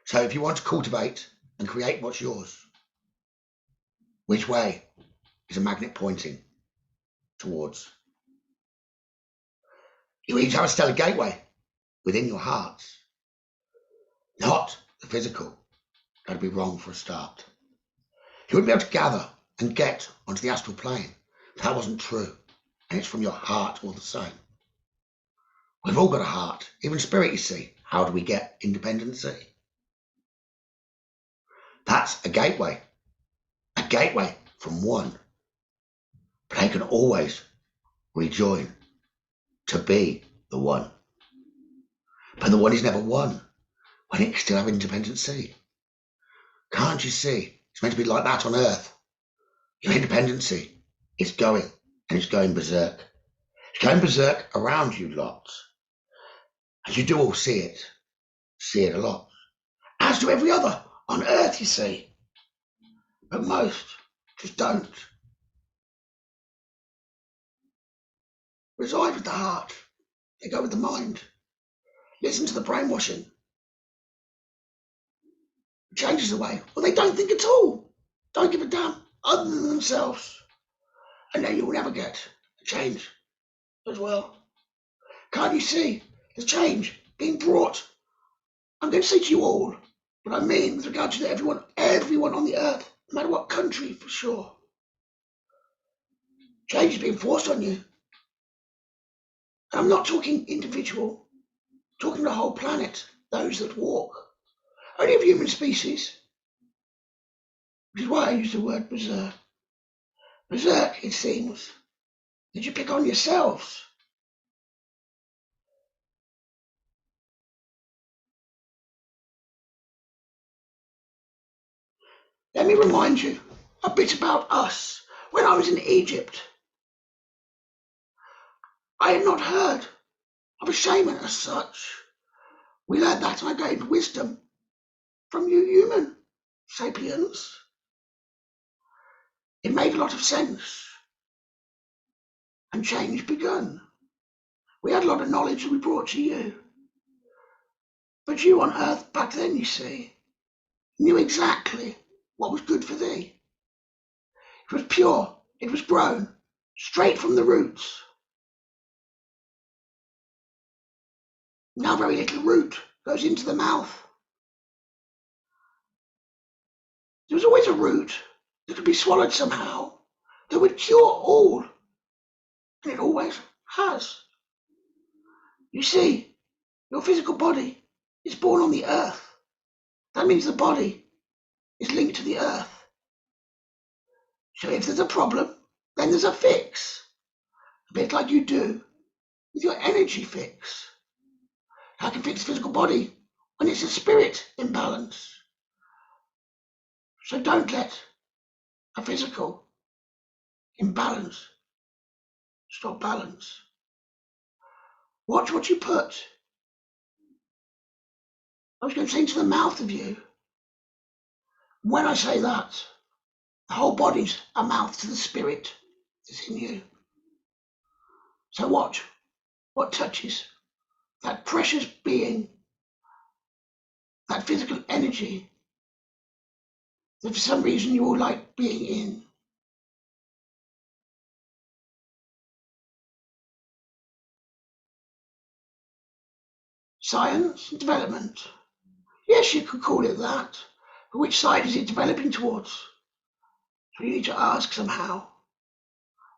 So if you want to cultivate and create what's yours, which way is a magnet pointing towards? You each have a stellar gateway within your hearts, not the physical. That'd be wrong for a start. You wouldn't be able to gather and get onto the astral plane if that wasn't true, and it's from your heart all the same. We've all got a heart, even spirit, you see. How do we get independency? That's a gateway from one. But they can always rejoin to be the one. But the one is never one when it still have independency. Can't you see? It's meant to be like that on Earth. Your independency is going, and it's going berserk. It's going berserk around you lots. And you do all see it a lot. As do every other on Earth, you see. But most just don't. Reside with the heart. They go with the mind. Listen to the brainwashing. It changes the way. Well, they don't think at all. Don't give a damn other than themselves. And then you'll never get a change as well. Can't you see the change being brought? I'm going to say to you all what I mean with regard to everyone on the earth, no matter what country, for sure. Change is being forced on you. And I'm not talking individual, I'm talking the whole planet, those that walk. Only of human species. Which is why I use the word berserk. Berserk, it seems, that you pick on yourselves. Let me remind you a bit about us. When I was in Egypt, I had not heard of a shaman as such. We learned that and I gained wisdom from you human sapiens. It made a lot of sense. And change begun. We had a lot of knowledge that we brought to you. But you on Earth back then, you see, knew exactly what was good for thee. It was pure, it was grown, straight from the roots. Now very little root goes into the mouth. There was always a root that could be swallowed somehow that would cure all. And it always has. You see, your physical body is born on the earth. That means the body is linked to the earth. So if there's a problem, then there's a fix. A bit like you do with your energy fix. How can fix the physical body when it's a spirit imbalance? So don't let a physical imbalance stop balance. Watch what you put. I was going to say into the mouth of you. When I say that, the whole body's a mouth to the spirit that's in you. So watch what touches that precious being, that physical energy that for some reason you all like being in. Science and development. Yes, you could call it that. But which side is it developing towards? So you need to ask somehow.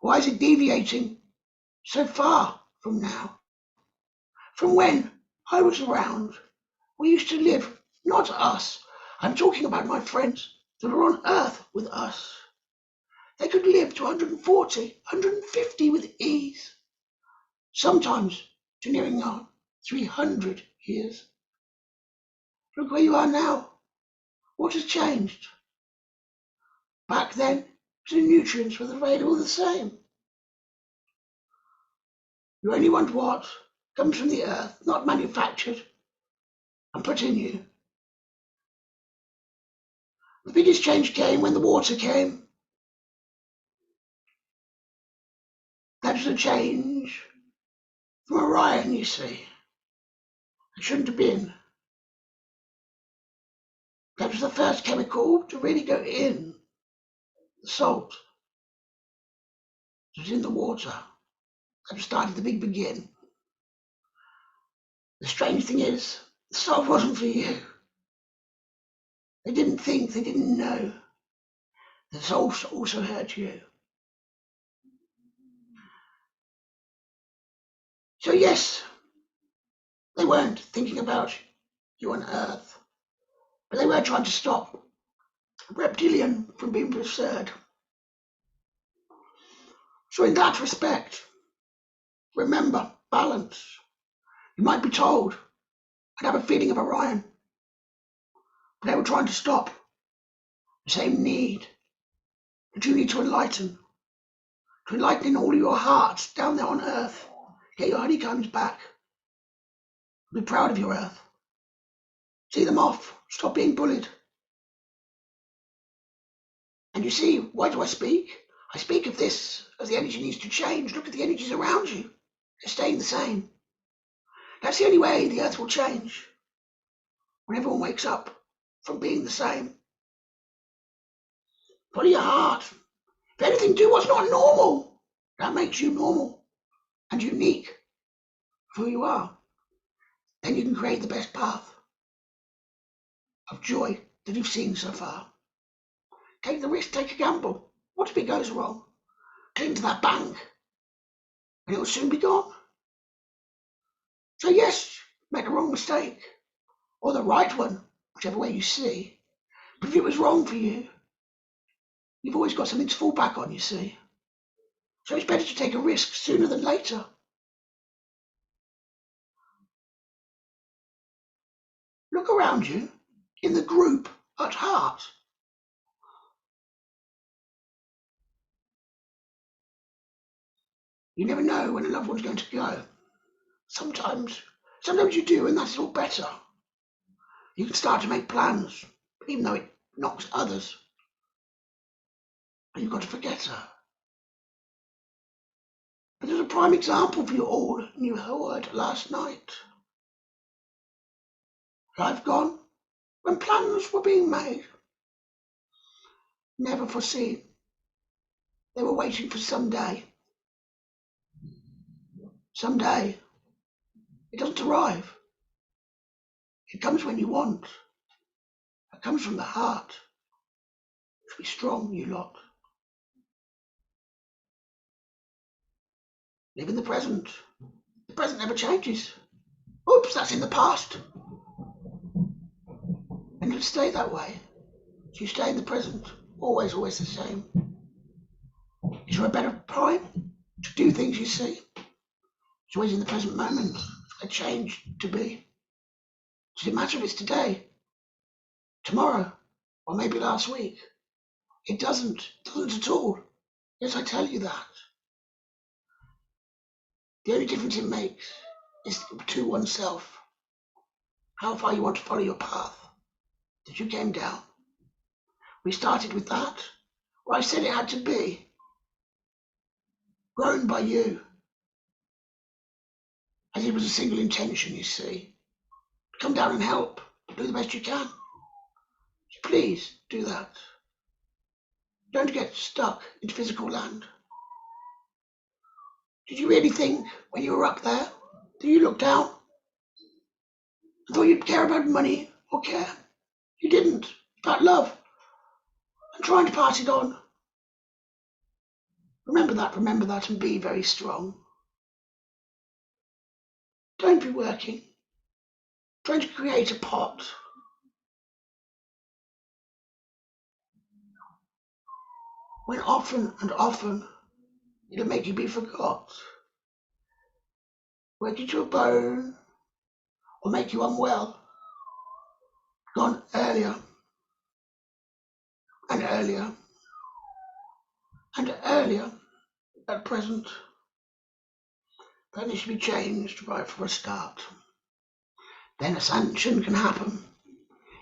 Why is it deviating so far from now? From when I was around, we used to live, not us. I'm talking about my friends that are on Earth with us. They could live to 140, 150 with ease. Sometimes to nearing on 300 years. Look where you are now. What has changed? Back then, the nutrients were available the same. You only want what comes from the earth, not manufactured and put in you. The biggest change came when the water came. That was a change from Orion, you see. It shouldn't have been. That was the first chemical to really go in. The salt that was in the water. That started the big begin. The strange thing is, the salt wasn't for you. They didn't think, they didn't know. The salt also hurt you. So yes, they weren't thinking about you on Earth, but they were trying to stop reptilian from being absurd. So in that respect, remember, balance. You might be told, I'd have a feeling of Orion, but they were trying to stop the same need that you need to enlighten in all of your hearts down there on Earth. Get your honeycombs back. Be proud of your Earth. See them off. Stop being bullied. And you see, why do I speak? I speak of this as the energy needs to change. Look at the energies around you. They're staying the same. That's the only way the Earth will change. When everyone wakes up from being the same. Follow your heart. If anything, do what's not normal. That makes you normal and unique for who you are. Then you can create the best path of joy that you've seen so far. Take the risk, take a gamble. What if it goes wrong? Cling to that bank and it will soon be gone. So yes, make a wrong mistake or the right one, whichever way you see. But if it was wrong for you, you've always got something to fall back on, you see. So it's better to take a risk sooner than later. Look around you in the group at heart. You never know when a loved one's going to go. Sometimes you do, and that's all better. You can start to make plans, even though it knocks others. And you've got to forget her. But there's a prime example for you all, and you heard last night. I've gone when plans were being made. Never foreseen. They were waiting for someday. Someday. It doesn't arrive. It comes when you want. It comes from the heart. Be strong, you lot. Live in the present. The present never changes. Oops, that's in the past. And it'll stay that way. So you stay in the present. Always the same. Is there a better time to do things you see? It's always in the present moment. A change to be. Does it matter if it's today, tomorrow, or maybe last week? It doesn't. It doesn't at all. Yes, I tell you that. The only difference it makes is to oneself. How far you want to follow your path that you came down. We started with that, where I said it had to be. Grown by you. As it was a single intention, you see. Come down and help. Do the best you can. So please do that. Don't get stuck in physical land. Did you really think when you were up there that you looked down and thought you'd care about money or care? You didn't. About love and trying to pass it on. Remember that and be very strong. Don't be working, trying to create a pot. When often and often it'll make you be forgot. Work you to a bone or make you unwell. Gone earlier and earlier and earlier at present. That needs to be changed right for a start. Then ascension can happen.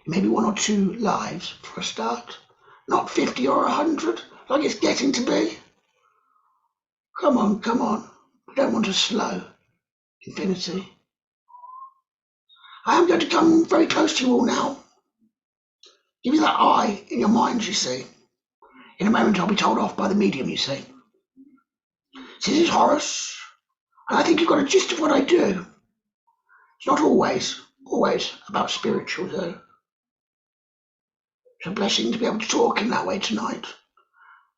Maybe 1 or 2 lives for a start. Not 50 or 100 like it's getting to be. Come on, come on. I don't want to slow. Infinity. I am going to come very close to you all now. Give you that eye in your mind, you see. In a moment I'll be told off by the medium, you see. This is Horus, and I think you've got a gist of what I do. It's not always about spiritual, though. It's a blessing to be able to talk in that way tonight.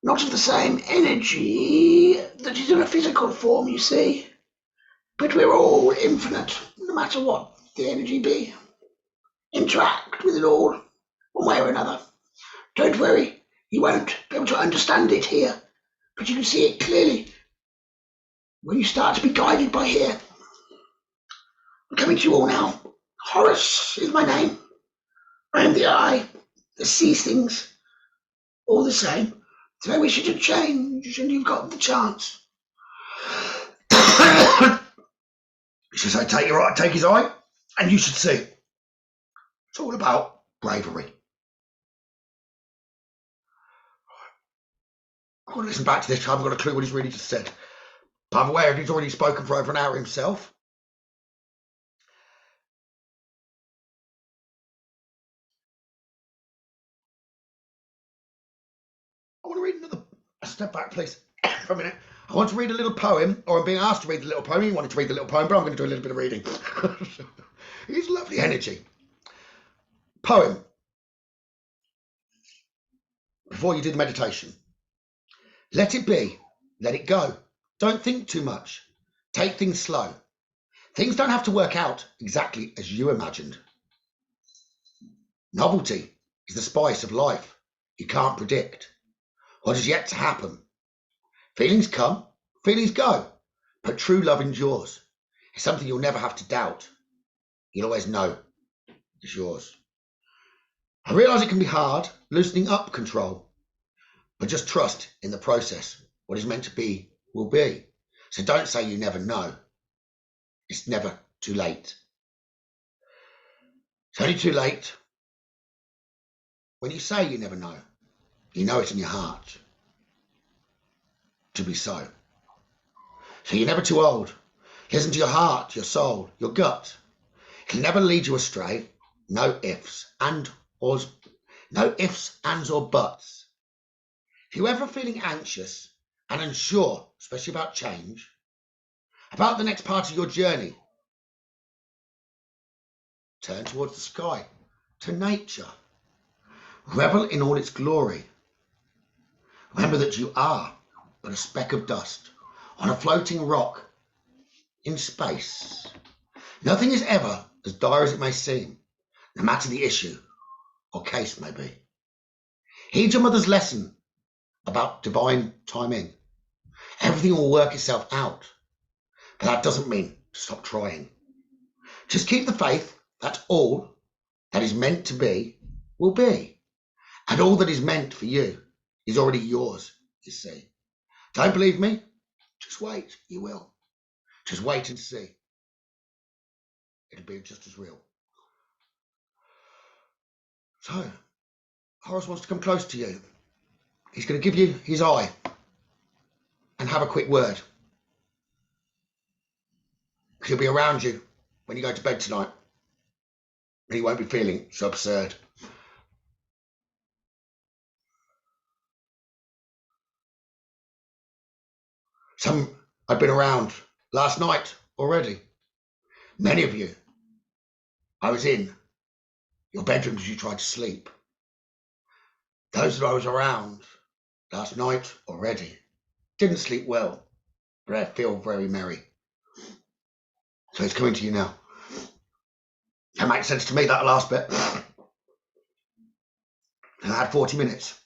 Not of the same energy that is in a physical form, you see. But we're all infinite, no matter what the energy be. Interact with it all, one way or another. Don't worry, you won't be able to understand it here, but you can see it clearly when you start to be guided by here. I'm coming to you all now. Horus is my name. I am the eye that sees things all the same. So I wish you to change, and you've got the chance. He says, I take his eye, and you should see. It's all about bravery. I want to listen back to this. I haven't got a clue what he's really just said. But I'm aware he's already spoken for over an hour himself. I want to read another. Step back, please, for a minute. I want to read a little poem, or I'm being asked to read the little poem. He wanted to read the little poem, but I'm going to do a little bit of reading. It's lovely energy. Poem. Before you did meditation. Let it be. Let it go. Don't think too much. Take things slow. Things don't have to work out exactly as you imagined. Novelty is the spice of life. You can't predict what is yet to happen. Feelings come, feelings go, but true love endures. It's something you'll never have to doubt. You'll always know it's yours. I realise it can be hard, loosening up control, but just trust in the process. What is meant to be will be. So don't say you never know. It's never too late. It's only too late when you say you never know. You know it in your heart to be so. So you're never too old. Listen to your heart, your soul, your gut. It'll never lead you astray. No ifs, ands, or buts. If you're ever feeling anxious and unsure, especially about change, about the next part of your journey, turn towards the sky, to nature. Revel in all its glory. Remember that you are but a speck of dust on a floating rock in space. Nothing is ever as dire as it may seem, no matter the issue or case may be. Heed your mother's lesson about divine timing. Everything will work itself out, but that doesn't mean to stop trying. Just keep the faith that all that is meant to be will be, and all that is meant for you is already yours, you see. Don't believe me? Just wait, you will. Just wait and see. It'll be just as real. So, Horus wants to come close to you. He's going to give you his eye and have a quick word. He'll be around you when you go to bed tonight. And he won't be feeling so absurd. Some I've been around last night already. Many of you, I was in your bedrooms as you tried to sleep. Those that I was around last night already didn't sleep well, but I feel very merry. So it's coming to you now. That makes sense to me, that last bit. And I had 40 minutes.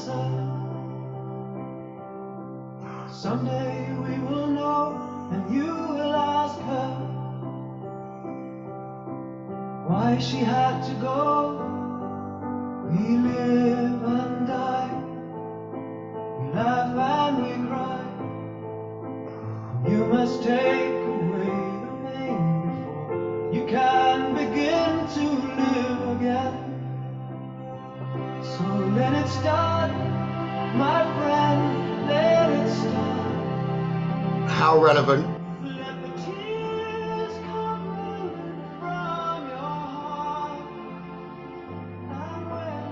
answer. Someday we will know, and you will ask her why she had to go. We live and die, we laugh and we cry. You must take away the pain before you can begin to live again. So let it start, my friend, let it start. How relevant. Let the tears come rolling from your heart. And when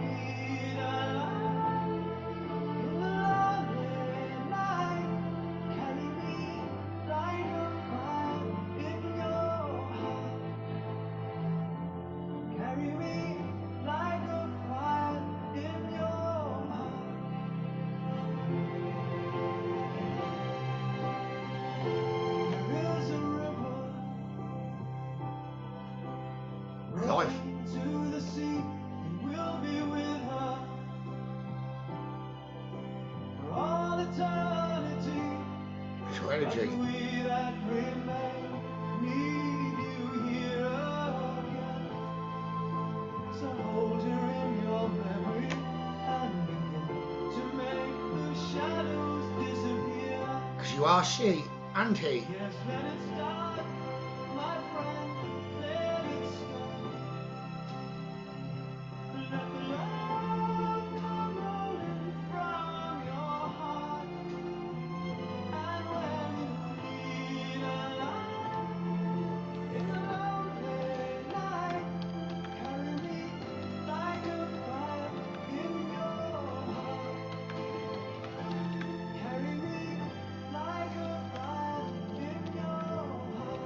you need a light in the lonely night, carry me like a fire in your heart. Carry me like a fire in your heart. There is a river Life. running to the sea. You will be with her for all eternity. It's your Like energy. we that remain need you here again. So hold her in your memory and begin to make the shadows disappear. Because you are she and he. Yes, let it start, my friend, let it start. Let the love come rolling from your heart. And when you need a light in the lonely night, carry me like a fire in your heart. Carry me like a fire in your heart.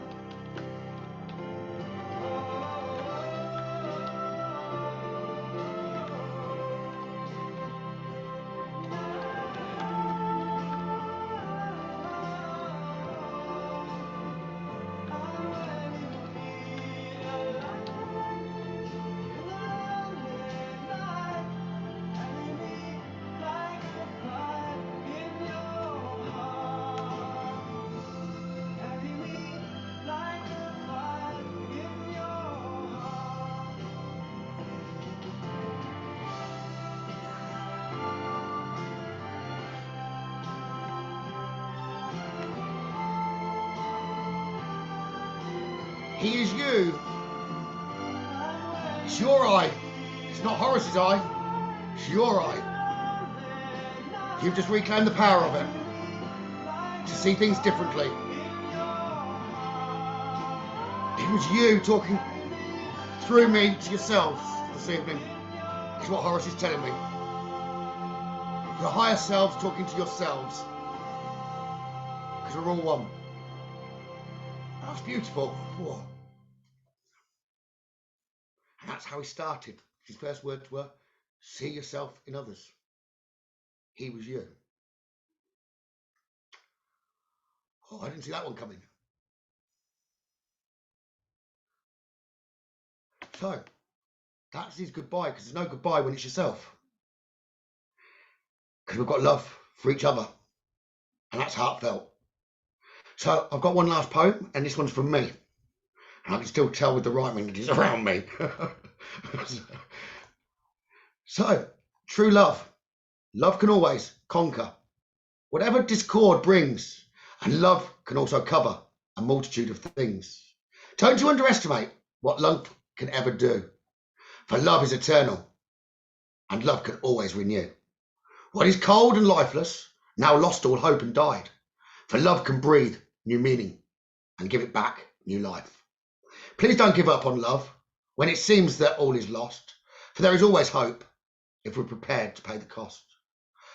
He is you. It's your eye. It's not Horus's eye. It's your eye. You've just reclaimed the power of it to see things differently. It was you talking through me to yourselves this evening. Is what Horus is telling me. Your higher selves talking to yourselves. Because we're all one. That's beautiful. Whoa. And that's how he started. His first words were, see yourself in others. He was you. Oh, I didn't see that one coming. So, that's his goodbye, because there's no goodbye when it's yourself. Because we've got love for each other. And that's heartfelt. So, I've got one last poem, and this one's from me. And I can still tell with the rhyming that is around me. So, true love. Love can always conquer whatever discord brings, and love can also cover a multitude of things. Don't you underestimate what love can ever do, for love is eternal, and love can always renew. What is cold and lifeless, now lost all hope and died, for love can breathe new meaning and give it back new life. Please don't give up on love when it seems that all is lost, for there is always hope if we're prepared to pay the cost.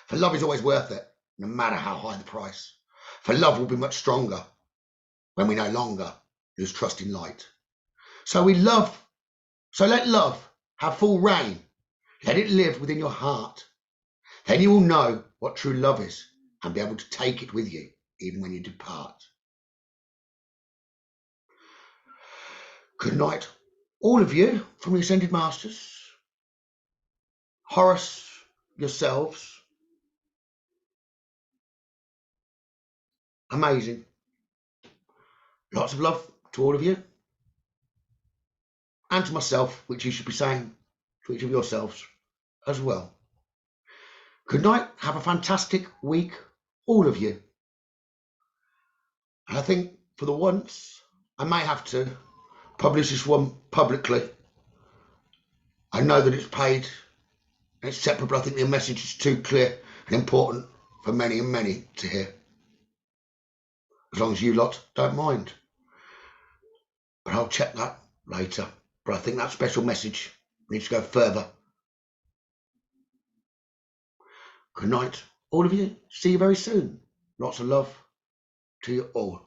For love is always worth it, no matter how high the price. For love will be much stronger when we no longer lose trust in light. So let love have full reign. Let it live within your heart. Then you will know what true love is and be able to take it with you even when you depart. Good night, all of you from the Ascended Masters. Horus, yourselves. Amazing. Lots of love to all of you. And to myself, which you should be saying to each of yourselves as well. Good night. Have a fantastic week, all of you. And I think for the once, I may have to publish this one publicly. I know that it's paid and it's separate, but I think the message is too clear and important for many and many to hear. As long as you lot don't mind. But I'll check that later. But I think that special message needs to go further. Good night, all of you. See you very soon. Lots of love to you all.